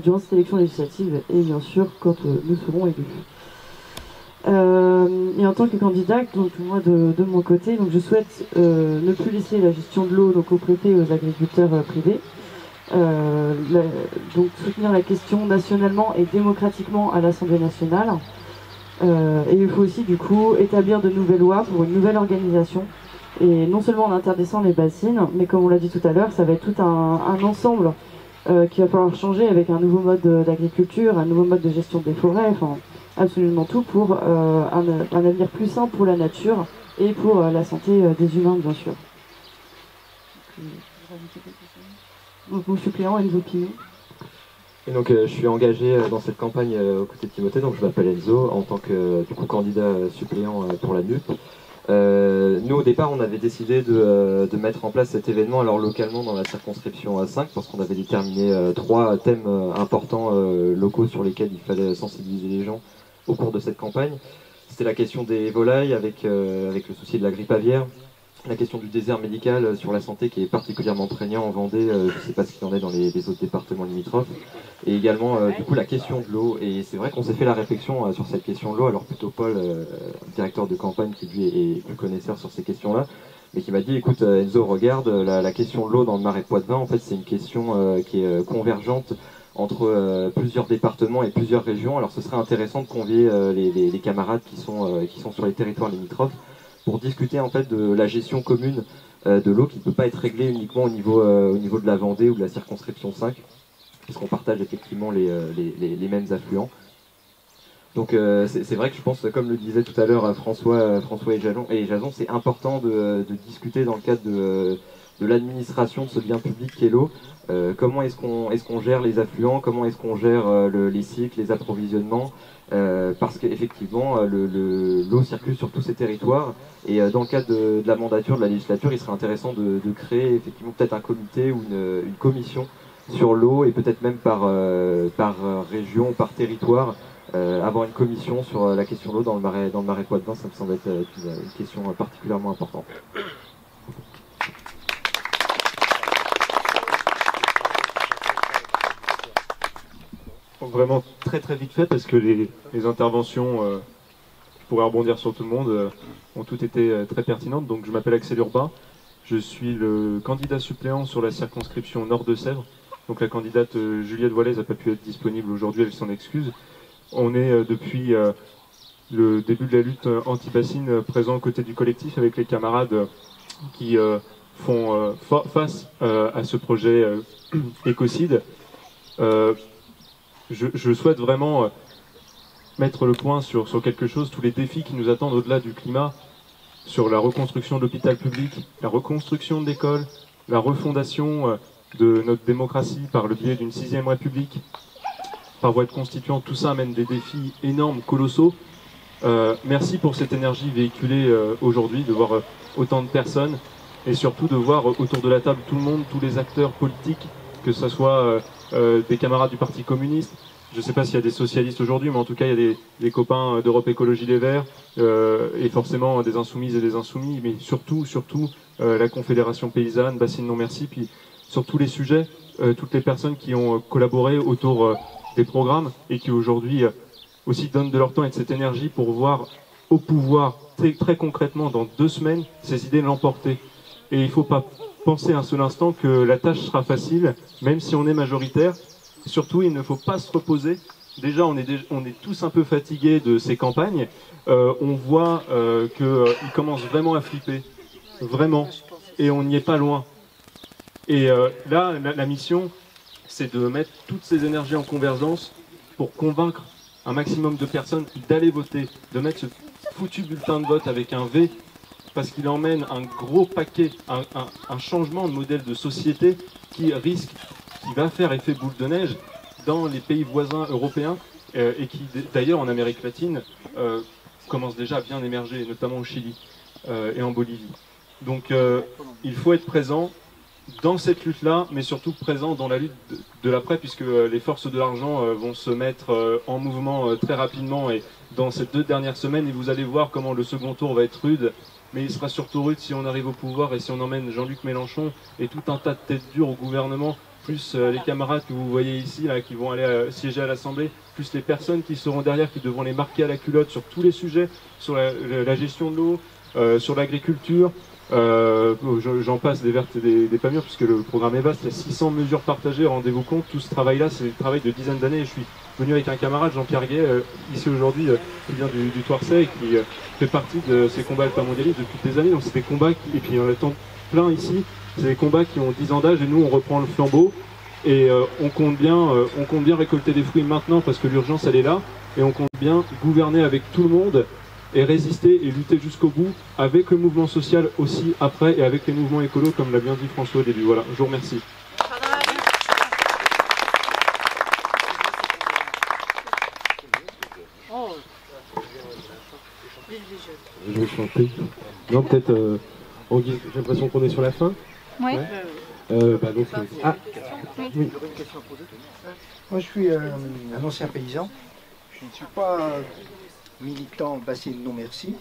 durant cette élection législative et bien sûr quand nous serons élus. Et en tant que candidat, donc moi de mon côté, donc je souhaite ne plus laisser la gestion de l'eau donc au préfet et aux agriculteurs privés. Donc soutenir la question nationalement et démocratiquement à l'Assemblée nationale. Et il faut aussi du coup établir de nouvelles lois pour une nouvelle organisation. Et non seulement en interdisant les bassines, mais comme on l'a dit tout à l'heure, ça va être tout un ensemble qu'il va falloir changer avec un nouveau mode d'agriculture, un nouveau mode de gestion des forêts, enfin absolument tout pour un avenir plus sain pour la nature et pour la santé des humains bien sûr. Donc mon suppléant a une opinion. Et donc je suis engagé dans cette campagne aux côtés de Timothée, donc je m'appelle Enzo en tant que du coup candidat suppléant pour la NUP. Nous au départ on avait décidé de mettre en place cet événement alors localement dans la circonscription 5 parce qu'on avait déterminé 3 thèmes importants locaux sur lesquels il fallait sensibiliser les gens au cours de cette campagne. C'était la question des volailles avec le souci de la grippe aviaire, la question du désert médical sur la santé qui est particulièrement prégnant en Vendée, je ne sais pas ce qu'il en est dans les autres départements limitrophes, et également du coup la question de l'eau. Et c'est vrai qu'on s'est fait la réflexion sur cette question de l'eau, alors plutôt Paul, directeur de campagne qui lui est plus connaisseur sur ces questions-là, mais qui m'a dit écoute Enzo, regarde, la question de l'eau dans le Marais Poitevin, en fait c'est une question qui est convergente entre plusieurs départements et plusieurs régions. Alors ce serait intéressant de convier les camarades qui sont sur les territoires limitrophes pour discuter en fait de la gestion commune de l'eau qui ne peut pas être réglée uniquement au niveau de la Vendée ou de la circonscription 5, puisqu'on partage effectivement les mêmes affluents. Donc c'est vrai que je pense, comme le disait tout à l'heure François et Jason, c'est important de discuter dans le cadre de l'administration de ce bien public qu'est l'eau. Comment est-ce qu'on gère les affluents, comment est-ce qu'on gère les cycles, les approvisionnements, parce qu'effectivement l'eau circule sur tous ces territoires et dans le cadre de la mandature de la législature, il serait intéressant de créer effectivement peut-être un comité ou une commission sur l'eau et peut-être même par région, par territoire, avoir une commission sur la question de l'eau dans le Marais Poitevin. Ça me semble être une question particulièrement importante. Vraiment très très vite fait parce que les interventions, je pourrais rebondir sur tout le monde, ont toutes été très pertinentes. Donc je m'appelle Axel Urbain, je suis le candidat suppléant sur la circonscription Nord de Sèvres. Donc la candidate Juliette Voilez n'a pas pu être disponible aujourd'hui, elle s'en excuse. On est depuis le début de la lutte anti-bassine présent aux côtés du collectif avec les camarades qui font face à ce projet écocide. Je souhaite vraiment mettre le point sur quelque chose, tous les défis qui nous attendent au-delà du climat, sur la reconstruction de l'hôpital public, la reconstruction de l'école, la refondation de notre démocratie par le biais d'une 6e République, par voie de constituant. Tout ça amène des défis énormes, colossaux. Merci pour cette énergie véhiculée aujourd'hui, de voir autant de personnes et surtout de voir autour de la table tout le monde, tous les acteurs politiques, que ce soit des camarades du Parti communiste, je ne sais pas s'il y a des socialistes aujourd'hui, mais en tout cas il y a des copains d'Europe Écologie Les Verts, et forcément des insoumises et des insoumis, mais surtout la Confédération Paysanne, Bassine Non Merci, puis sur tous les sujets, toutes les personnes qui ont collaboré autour des programmes et qui aujourd'hui aussi donnent de leur temps et de cette énergie pour voir au pouvoir très concrètement dans 2 semaines ces idées l'emporter. Et il ne faut pas penser un seul instant que la tâche sera facile, même si on est majoritaire. Surtout, il ne faut pas se reposer. Déjà, on est tous un peu fatigués de ces campagnes. On voit qu'ils commencent vraiment à flipper. Vraiment. Et on n'y est pas loin. Et là, la mission, c'est de mettre toutes ces énergies en convergence pour convaincre un maximum de personnes d'aller voter, de mettre ce foutu bulletin de vote avec un V, parce qu'il emmène un gros paquet, un changement de modèle de société qui va faire effet boule de neige dans les pays voisins européens et qui d'ailleurs en Amérique latine commence déjà à bien émerger, notamment au Chili et en Bolivie. Donc il faut être présent, dans cette lutte-là, mais surtout présent dans la lutte de l'après, puisque les forces de l'argent vont se mettre en mouvement très rapidement et dans ces 2 dernières semaines, et vous allez voir comment le second tour va être rude, mais il sera surtout rude si on arrive au pouvoir et si on emmène Jean-Luc Mélenchon et tout un tas de têtes dures au gouvernement, plus les camarades que vous voyez ici, là, qui vont aller siéger à l'Assemblée, plus les personnes qui seront derrière, qui devront les marquer à la culotte sur tous les sujets, sur la gestion de l'eau, sur l'agriculture. J'en passe des vertes et des pas mûres, puisque le programme est vaste, il y a 600 mesures partagées, rendez-vous compte, tout ce travail-là, c'est le travail de dizaines d'années, et je suis venu avec un camarade, Jean-Pierre Guet, ici aujourd'hui, qui vient du Toircet, et qui fait partie de ces combats alpha-mondialistes depuis des années, donc c'est des combats, et puis en étant plein ici, c'est des combats qui ont 10 ans d'âge, et nous on reprend le flambeau, et on compte bien récolter des fruits maintenant, parce que l'urgence elle est là, et on compte bien gouverner avec tout le monde, et résister et lutter jusqu'au bout avec le mouvement social aussi après et avec les mouvements écolos comme l'a bien dit François au début. Voilà, je vous remercie. Je vais chanter. Non, peut-être, j'ai l'impression qu'on est sur la fin. Oui. Donc, oui. Moi, je suis un ancien paysan. Je ne suis pas militant bassine non merci,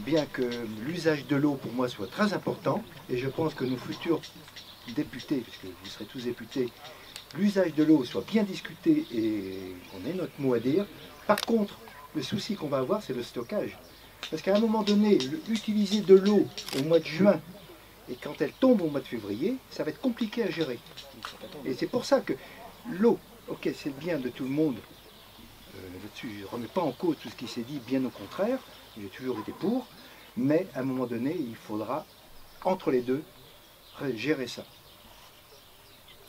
bien que l'usage de l'eau pour moi soit très important, et je pense que nos futurs députés, puisque vous serez tous députés, l'usage de l'eau soit bien discuté et qu'on ait notre mot à dire. Par contre, le souci qu'on va avoir, c'est le stockage. Parce qu'à un moment donné, utiliser de l'eau au mois de juin, et quand elle tombe au mois de février, ça va être compliqué à gérer. Et c'est pour ça que l'eau, ok, c'est le bien de tout le monde, là-dessus, je ne remets pas en cause tout ce qui s'est dit, bien au contraire, j'ai toujours été pour, mais à un moment donné, il faudra, entre les deux, gérer ça.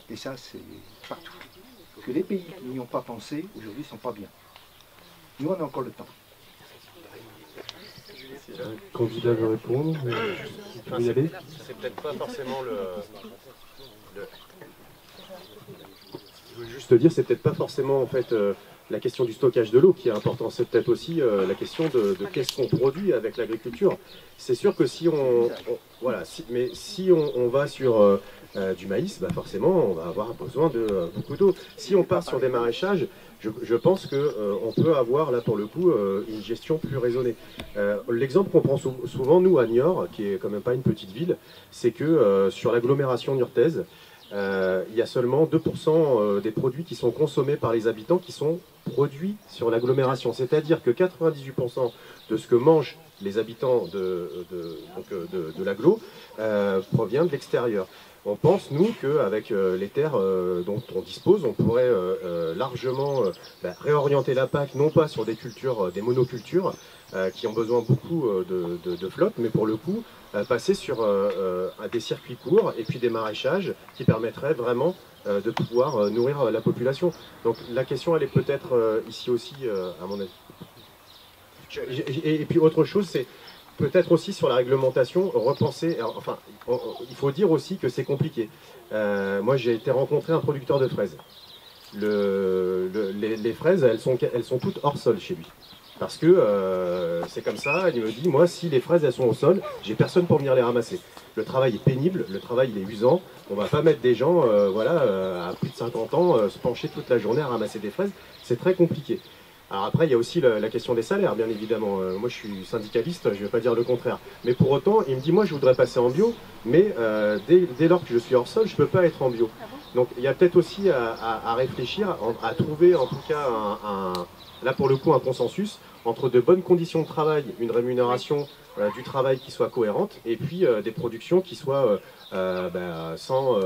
Et ça, c'est partout. Que les pays qui n'y ont pas pensé, aujourd'hui, ne sont pas bien. Nous, on a encore le temps. Un candidat veut répondre. Vous y aller. C'est peut-être pas forcément Je veux juste te dire, c'est peut-être pas forcément en fait la question du stockage de l'eau qui est importante, c'est peut-être aussi la question de qu'est-ce qu'on produit avec l'agriculture. C'est sûr que si on va sur du maïs, bah forcément on va avoir besoin de beaucoup d'eau. Si on part sur des maraîchages, je pense qu'on peut avoir là pour le coup une gestion plus raisonnée. L'exemple qu'on prend souvent nous à Niort, qui est quand même pas une petite ville, c'est que sur l'agglomération niortaise, il y a seulement 2% des produits qui sont consommés par les habitants qui sont produits sur l'agglomération. C'est-à-dire que 98% de ce que mangent les habitants de l'agglo provient de l'extérieur. On pense, nous, qu'avec les terres dont on dispose, on pourrait largement réorienter la PAC, non pas sur des cultures, des monocultures, qui ont besoin beaucoup de flotte, mais pour le coup, passer sur des circuits courts et puis des maraîchages qui permettraient vraiment de pouvoir nourrir la population. Donc la question, elle est peut-être ici aussi, à mon avis. Et puis autre chose, c'est peut-être aussi sur la réglementation, repenser, enfin, il faut dire aussi que c'est compliqué. Moi, j'ai été rencontrer un producteur de fraises. Les fraises, elles sont toutes hors sol chez lui. Parce que c'est comme ça, il me dit, moi, si les fraises, elles sont au sol, j'ai personne pour venir les ramasser. Le travail est pénible, le travail, il est usant. On va pas mettre des gens, à plus de 50 ans, se pencher toute la journée à ramasser des fraises. C'est très compliqué. Alors après, il y a aussi la question des salaires, bien évidemment. Moi, je suis syndicaliste, je ne vais pas dire le contraire. Mais pour autant, il me dit, moi, je voudrais passer en bio, mais dès lors que je suis hors sol, je ne peux pas être en bio. Donc, il y a peut-être aussi à réfléchir, à trouver, en tout cas, là, pour le coup, un consensus entre de bonnes conditions de travail, une rémunération du travail qui soit cohérente, et puis des productions qui soient sans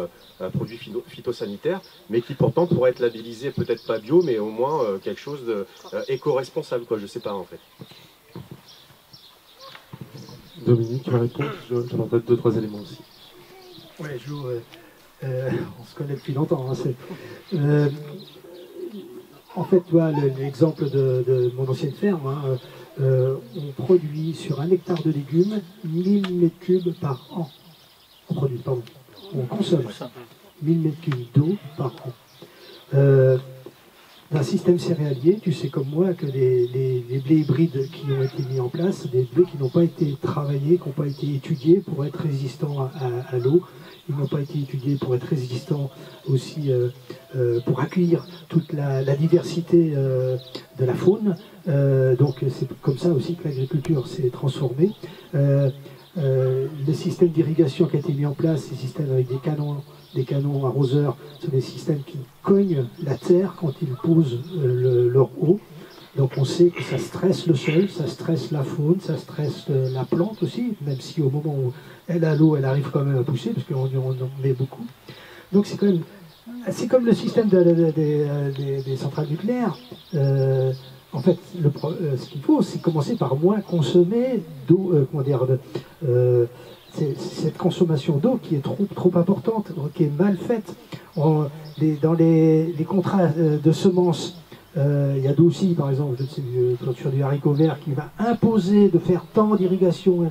produits phytosanitaires, mais qui pourtant pourraient être labellisés, peut-être pas bio, mais au moins quelque chose d'éco-responsable, quoi, je sais pas en fait. Dominique, tu vas répondre, j'en ai peut-être 2-3 éléments aussi. Oui, on se connaît depuis longtemps. Hein, en fait, toi, l'exemple de mon ancienne ferme, on produit sur 1 hectare de légumes 1000 m3 par an. On consomme 1000 m3 d'eau par an. d'un système céréalier. Tu sais comme moi que les blés hybrides qui ont été mis en place, c'est des blés qui n'ont pas été travaillés, qui n'ont pas été étudiés pour être résistants à l'eau. Ils n'ont pas été étudiés pour être résistants aussi, pour accueillir toute la diversité de la faune. Donc c'est comme ça aussi que l'agriculture s'est transformée. Le système d'irrigation qui a été mis en place, ces systèmes avec des canons arroseurs, sont des systèmes qui cognent la terre quand ils posent leur eau. Donc on sait que ça stresse le sol, ça stresse la faune, ça stresse la plante aussi, même si au moment où elle a l'eau, elle arrive quand même à pousser, parce qu'on en met beaucoup. Donc c'est quand même, c'est comme le système des centrales nucléaires. En fait, ce qu'il faut, c'est commencer par moins consommer d'eau, cette consommation d'eau qui est trop importante, qui est mal faite. Dans les contrats de semences, il y a Doucy, par exemple, sur du haricot vert, qui va imposer de faire tant d'irrigation,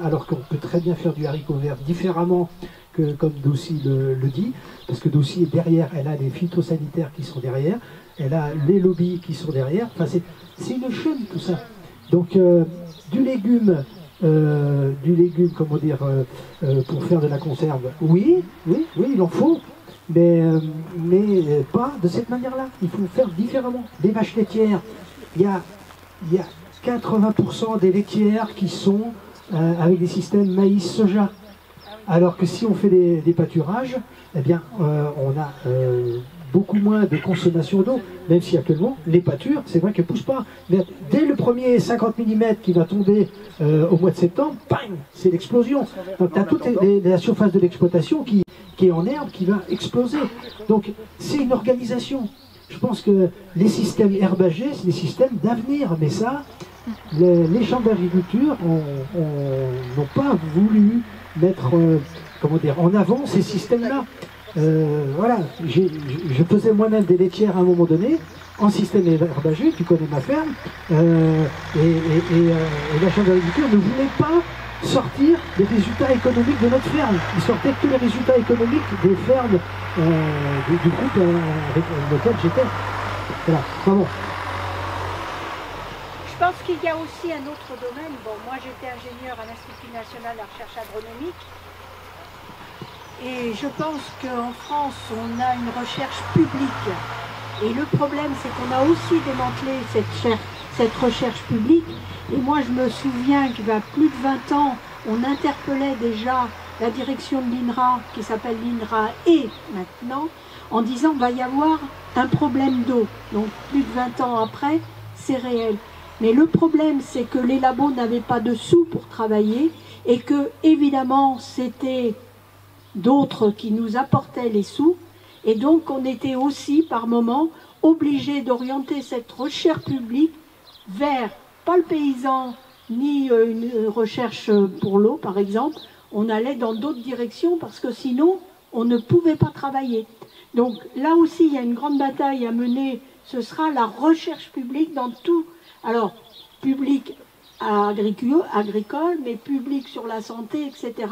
alors qu'on peut très bien faire du haricot vert différemment que comme Doucy le dit, parce que Doucy est derrière, elle a les phytosanitaires qui sont derrière, elle a les lobbies qui sont derrière, enfin c'est une chaîne tout ça. Donc du légume, comment dire, pour faire de la conserve, oui, il en faut, mais pas de cette manière-là. Il faut faire différemment. Les vaches laitières, il y a 80% des laitières qui sont avec des systèmes maïs-soja. Alors que si on fait des pâturages, eh bien, on a beaucoup moins de consommation d'eau, même si actuellement, les pâtures, c'est vrai qu'elles ne poussent pas. Mais dès le premier 50 mm qui va tomber au mois de septembre, bang, c'est l'explosion. Donc tu as toute la surface de l'exploitation qui est en herbe, qui va exploser. Donc c'est une organisation. Je pense que les systèmes herbagers, c'est des systèmes d'avenir. Mais ça, les chambres d'agriculture n'ont pas voulu mettre en avant ces systèmes-là. Voilà, je faisais moi-même des laitières à un moment donné, en système herbagé, tu connais ma ferme, et la chambre d'agriculture ne voulait pas sortir les résultats économiques de notre ferme. Ils sortaient que les résultats économiques des fermes du groupe avec lequel j'étais. Voilà, vraiment. Je pense qu'il y a aussi un autre domaine. Bon, moi j'étais ingénieur à l'Institut national de la recherche agronomique. Et je pense qu'en France, on a une recherche publique. Et le problème, c'est qu'on a aussi démantelé cette recherche publique. Et moi, je me souviens qu'il y a plus de 20 ans, on interpellait déjà la direction de l'INRA, qui s'appelle l'INRA et maintenant, en disant qu'il va y avoir un problème d'eau. Donc plus de 20 ans après, c'est réel. Mais le problème, c'est que les labos n'avaient pas de sous pour travailler et que, évidemment, c'était d'autres qui nous apportaient les sous, et donc on était aussi par moment obligés d'orienter cette recherche publique vers, pas le paysan, ni une recherche pour l'eau par exemple, on allait dans d'autres directions parce que sinon on ne pouvait pas travailler. Donc là aussi il y a une grande bataille à mener, ce sera la recherche publique dans tout, alors public agricole, mais public sur la santé, etc.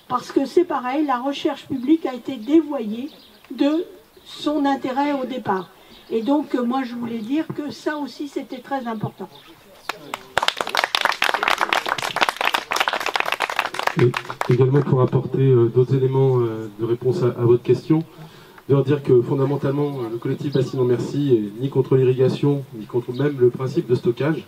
Parce que c'est pareil, la recherche publique a été dévoyée de son intérêt au départ. Et donc, moi, je voulais dire que ça aussi, c'était très important. Et également, pour apporter d'autres éléments de réponse à votre question, de leur dire que fondamentalement, le collectif Bassines en Merci est ni contre l'irrigation, ni contre même le principe de stockage.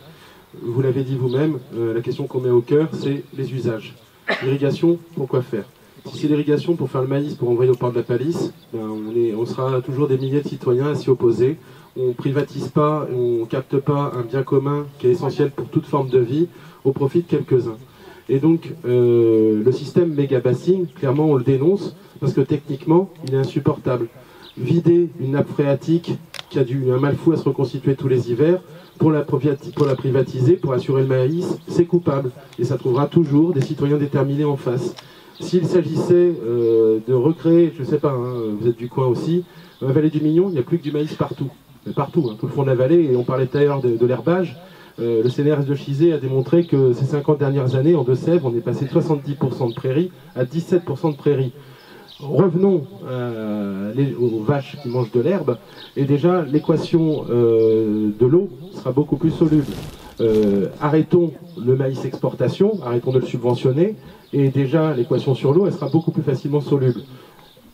Vous l'avez dit vous-même, la question qu'on met au cœur, c'est les usages. L'irrigation, pourquoi faire? Si c'est l'irrigation pour faire le maïs, pour envoyer au port de la palisse, ben on sera toujours des milliers de citoyens à s'y opposer. On ne privatise pas, on ne capte pas un bien commun qui est essentiel pour toute forme de vie au profit de quelques-uns. Et donc, le système méga-bassine, clairement, on le dénonce parce que techniquement, il est insupportable. Vider une nappe phréatique qui a un mal fou à se reconstituer tous les hivers, pour la privatiser, pour assurer le maïs, c'est coupable. Et ça trouvera toujours des citoyens déterminés en face. S'il s'agissait de recréer, je ne sais pas, hein, vous êtes du coin aussi, dans la vallée du Mignon, il n'y a plus que du maïs partout. Mais partout, hein, tout le fond de la vallée, et on parlait tout à l'heure de l'herbage. Le CNRS de Chizé a démontré que ces 50 dernières années, en Deux-Sèvres, on est passé de 70% de prairies à 17% de prairies. revenons aux vaches qui mangent de l'herbe, et déjà l'équation de l'eau sera beaucoup plus soluble. Arrêtons le maïs exportation, arrêtons de le subventionner, et déjà l'équation sur l'eau, elle sera beaucoup plus facilement soluble.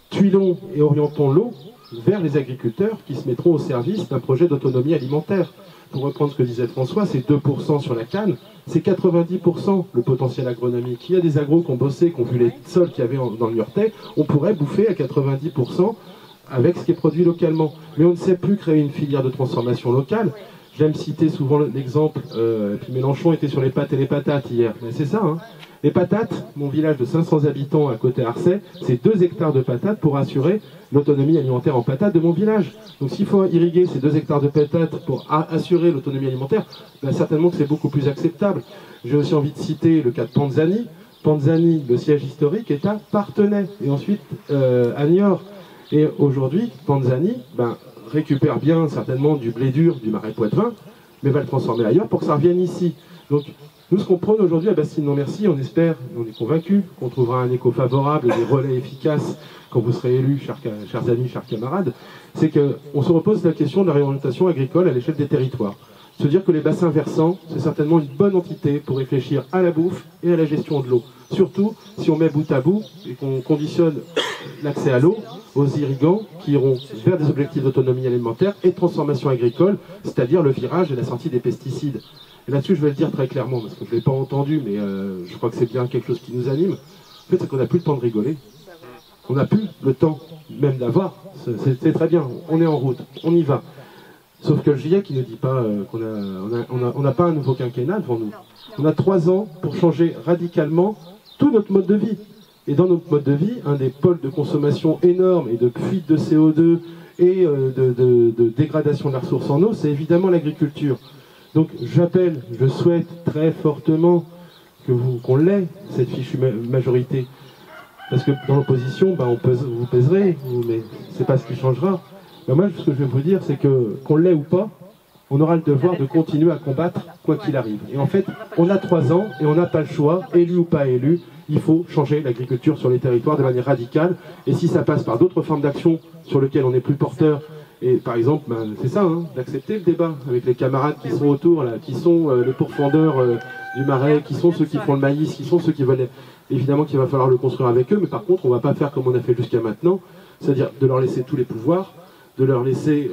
Tuilons et orientons l'eau vers les agriculteurs qui se mettront au service d'un projet d'autonomie alimentaire. Pour reprendre ce que disait François, c'est 2% sur la canne, c'est 90% le potentiel agronomique. Il y a des agros qui ont bossé, qui ont vu les sols qu'il y avait dans le Niortais, on pourrait bouffer à 90% avec ce qui est produit localement. Mais on ne sait plus créer une filière de transformation locale. J'aime citer souvent l'exemple, puis Mélenchon était sur les pâtes et les patates hier, mais c'est ça, hein. Les patates, mon village de 500 habitants à côté Arcet, c'est 2 hectares de patates pour assurer l'autonomie alimentaire en patates de mon village. Donc s'il faut irriguer ces 2 hectares de patates pour assurer l'autonomie alimentaire, ben certainement que c'est beaucoup plus acceptable. J'ai aussi envie de citer le cas de Panzani. Panzani, le siège historique, est à Parthenay, et ensuite à Niort. Et aujourd'hui, Panzani récupère bien certainement du blé dur du Marais Poitevin, mais va le transformer ailleurs pour que ça revienne ici. Donc nous, ce qu'on prône aujourd'hui à Bastide-non-Merci, on espère, on est convaincus qu'on trouvera un écho favorable et des relais efficaces quand vous serez élus, chers amis, chers camarades, c'est qu'on se repose la question de la réorientation agricole à l'échelle des territoires. Se dire que les bassins versants, c'est certainement une bonne entité pour réfléchir à la bouffe et à la gestion de l'eau. Surtout si on met bout à bout et qu'on conditionne l'accès à l'eau aux irrigants qui iront vers des objectifs d'autonomie alimentaire et de transformation agricole, c'est-à-dire le virage et la sortie des pesticides. Et là-dessus, je vais le dire très clairement, parce que je ne l'ai pas entendu, mais je crois que c'est bien quelque chose qui nous anime. En fait, c'est qu'on n'a plus le temps de rigoler. On n'a plus le temps même d'avoir. C'est très bien, on est en route, on y va. Sauf que le GIEC, il ne dit pas qu'on n'a pas un nouveau quinquennat devant nous. On a 3 ans pour changer radicalement tout notre mode de vie. Et dans notre mode de vie, un des pôles de consommation énorme et de fuite de CO2 et de dégradation de la ressource en eau, c'est évidemment l'agriculture. Donc j'appelle, je souhaite très fortement qu'on l'ait, cette fichue majorité. Parce que dans l'opposition, vous pèserez, mais c'est pas ce qui changera. Moi, ce que je vais vous dire, c'est qu'on l'ait ou pas, on aura le devoir de continuer à combattre quoi qu'il arrive. Et en fait, on a 3 ans et on n'a pas le choix, élu ou pas élu, il faut changer l'agriculture sur les territoires de manière radicale. Et si ça passe par d'autres formes d'action sur lesquelles on est plus porteur, et par exemple, c'est ça, hein, d'accepter le débat avec les camarades qui sont autour, là, qui sont les pourfendeurs du Marais, qui sont ceux qui font le maïs, qui sont ceux qui veulent... Évidemment qu'il va falloir le construire avec eux, mais par contre, on ne va pas faire comme on a fait jusqu'à maintenant, c'est-à-dire de leur laisser tous les pouvoirs, de leur laisser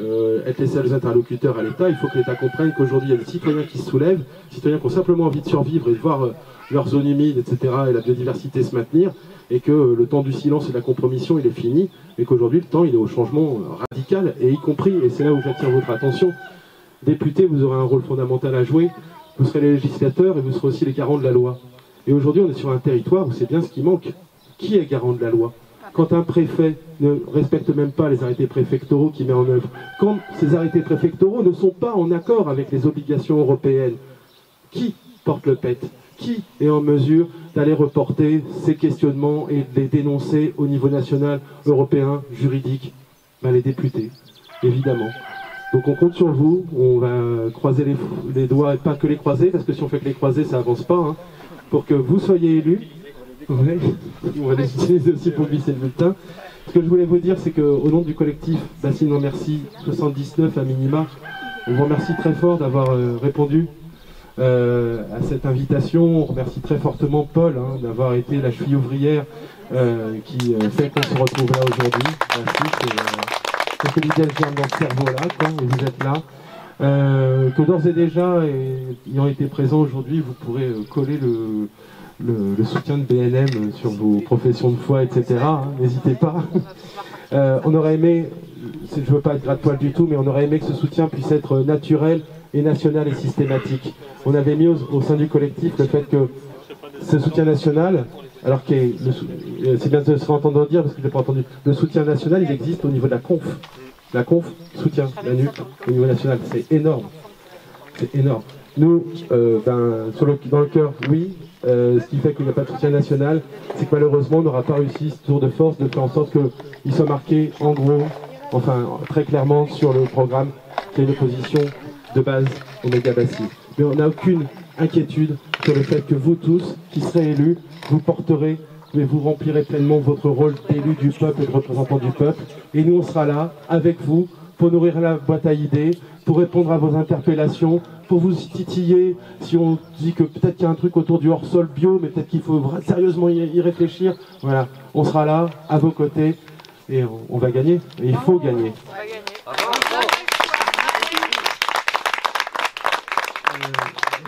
être les seuls interlocuteurs à l'État. Il faut que l'État comprenne qu'aujourd'hui, il y a des citoyens qui se soulèvent, citoyens qui ont simplement envie de survivre et de voir leur zone humide, etc., et la biodiversité se maintenir, et que le temps du silence et de la compromission, il est fini, et qu'aujourd'hui, le temps, il est au changement radical, et y compris, et c'est là où j'attire votre attention, députés, vous aurez un rôle fondamental à jouer, vous serez les législateurs, et vous serez aussi les garants de la loi. Et aujourd'hui, on est sur un territoire où c'est bien ce qui manque. Qui est garant de la loi ? Quand un préfet ne respecte même pas les arrêtés préfectoraux qu'il met en œuvre, quand ces arrêtés préfectoraux ne sont pas en accord avec les obligations européennes, qui porte le pet ? Qui est en mesure d'aller reporter ces questionnements et de les dénoncer au niveau national, européen, juridique ? Les députés, évidemment. Donc on compte sur vous, on va croiser les doigts et pas que les croiser, parce que si on fait que les croiser, ça avance pas, hein, pour que vous soyez élus. Ouais. On va les utiliser aussi pour glisser le bulletin. Ce que je voulais vous dire, c'est qu'au nom du collectif Bastide-non-Merci 79 à minima, on vous remercie très fort d'avoir répondu à cette invitation. On remercie très fortement Paul d'avoir été la cheville ouvrière qui fait qu'on se retrouve là aujourd'hui. C'est que l'idée germe dans ce cerveau-là, et vous êtes là. Que d'ores et déjà, ayant été présent aujourd'hui, vous pourrez coller le soutien de BNM sur vos professions de foi, etc. N'hésitez pas. On aurait aimé, je ne veux pas être gratte-poil du tout, mais on aurait aimé que ce soutien puisse être naturel et national et systématique. On avait mis au sein du collectif le fait que ce soutien national, alors que c'est bien de se entendre dire, parce que je n'ai pas entendu, le soutien national, il existe au niveau de la conf. La conf soutient la NUP au niveau national, c'est énorme. C'est énorme. Nous, dans le cœur, oui. Ce qui fait qu'il n'y a pas de soutien national, c'est que malheureusement on n'aura pas réussi ce tour de force de faire en sorte qu'il soit marqué en gros, enfin très clairement sur le programme, qui est une opposition de base au méga-bassines. Mais on n'a aucune inquiétude sur le fait que vous tous, qui serez élus, vous porterez mais vous remplirez pleinement votre rôle d'élu du peuple et de représentant du peuple. Et nous, on sera là, avec vous, pour nourrir la boîte à idées, pour répondre à vos interpellations, pour vous titiller si on dit que peut-être qu'il y a un truc autour du hors-sol bio, mais peut-être qu'il faut sérieusement y réfléchir. Voilà, on sera là, à vos côtés, et on va gagner. Et il faut gagner.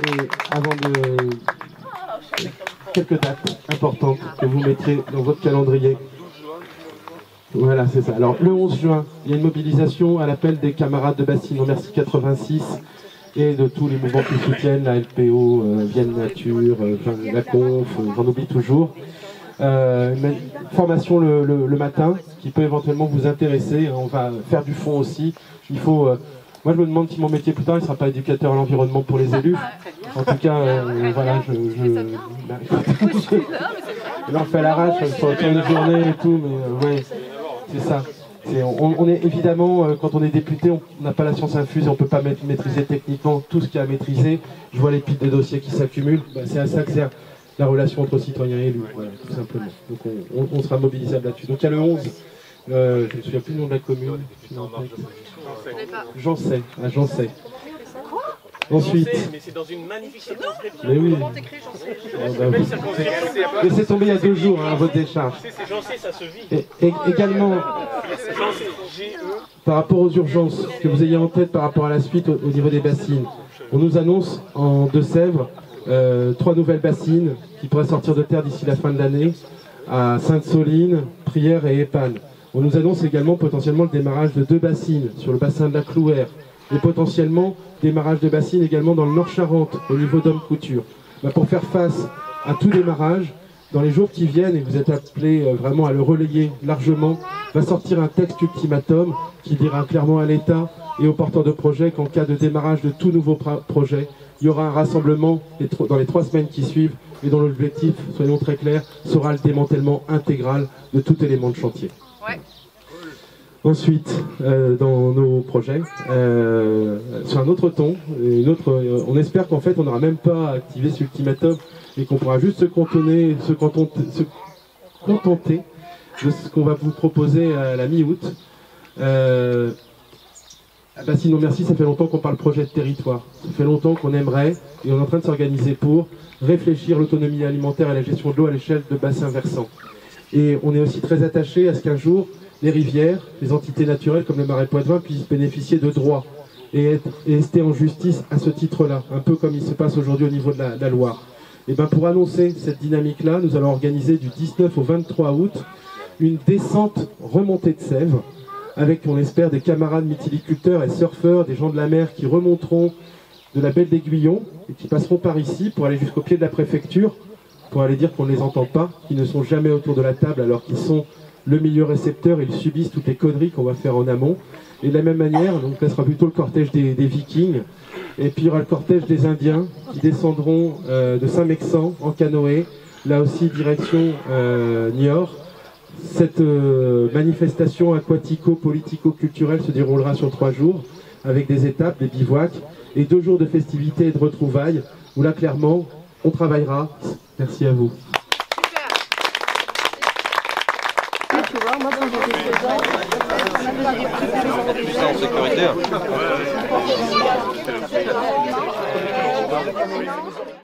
Et avant de... quelques dates importantes que vous mettrez dans votre calendrier. Voilà, c'est ça. Alors, le 11 juin, il y a une mobilisation à l'appel des camarades de Bassines en Merci 86 et de tous les mouvements qui soutiennent, la LPO, Vienne Nature, la Conf, j'en oublie toujours. Une formation le matin qui peut éventuellement vous intéresser. On va faire du fond aussi. Il faut... moi, je me demande si mon métier plus tard, il ne sera pas éducateur à l'environnement pour les élus. En tout cas, voilà, là, on fait à l'arrache, sur une journée et tout, mais ouais, c'est ça. On est évidemment, quand on est député, on n'a pas la science infuse et on ne peut pas maîtriser techniquement tout ce qu'il y a à maîtriser. Je vois les piles de dossiers qui s'accumulent. Bah, c'est à ça que sert la relation entre citoyens et élus, voilà, tout simplement. Donc on sera mobilisable là-dessus. Donc il y a le 11, je ne me souviens plus du nom de la commune. J'en sais. Ensuite. Mais c'est dans une magnifique circonscription. Mais oui. Comment t'écris j'en sais? Laissez tomber il y a 2 jours, hein, votre décharge. J'en sais, ça se vit. Et également, par rapport aux urgences, que vous ayez en tête par rapport à la suite au niveau des bassines, on nous annonce en Deux-Sèvres 3 nouvelles bassines qui pourraient sortir de terre d'ici la fin de l'année à Sainte-Soline, Prières et Épanne. On nous annonce également potentiellement le démarrage de 2 bassines sur le bassin de la Clouère et potentiellement démarrage de bassines également dans le Nord-Charente au niveau d'Homme-Couture. Bah, pour faire face à tout démarrage, dans les jours qui viennent, et vous êtes appelés vraiment à le relayer largement, va sortir un texte ultimatum qui dira clairement à l'État et aux porteurs de projets qu'en cas de démarrage de tout nouveau projet, il y aura un rassemblement dans les 3 semaines qui suivent et dont l'objectif, soyons très clairs, sera le démantèlement intégral de tout élément de chantier. Ouais. Ensuite, dans nos projets, sur un autre ton, on espère qu'en fait on n'aura même pas activé ce ultimatum et qu'on pourra juste se contenter de ce qu'on va vous proposer à la mi-août. Bassines non merci, ça fait longtemps qu'on parle projet de territoire. Ça fait longtemps qu'on aimerait, et on est en train de s'organiser pour réfléchir l'autonomie alimentaire et la gestion de l'eau à l'échelle de bassins versants. Et on est aussi très attaché à ce qu'un jour, les rivières, les entités naturelles comme le Marais Poitevin puissent bénéficier de droits et rester en justice à ce titre-là, un peu comme il se passe aujourd'hui au niveau de la Loire. Et bien pour annoncer cette dynamique-là, nous allons organiser du 19 au 23 août une descente remontée de Sèvres, avec, on espère, des camarades mytiliculteurs et surfeurs, des gens de la mer qui remonteront de la baie d'Aiguillon et qui passeront par ici pour aller jusqu'au pied de la préfecture, pour aller dire qu'on ne les entend pas, qu'ils ne sont jamais autour de la table alors qu'ils sont le milieu récepteur, ils subissent toutes les conneries qu'on va faire en amont. Et de la même manière, donc là sera plutôt le cortège des Vikings, et puis il y aura le cortège des Indiens qui descendront de Saint-Mexan en canoë, là aussi direction Niort. Cette manifestation aquatico-politico-culturelle se déroulera sur 3 jours, avec des étapes, des bivouacs, et 2 jours de festivités et de retrouvailles, où là clairement, on travaillera. Merci à vous. Tu vois, moi quand j'étais présente, Plus ça en sécurité.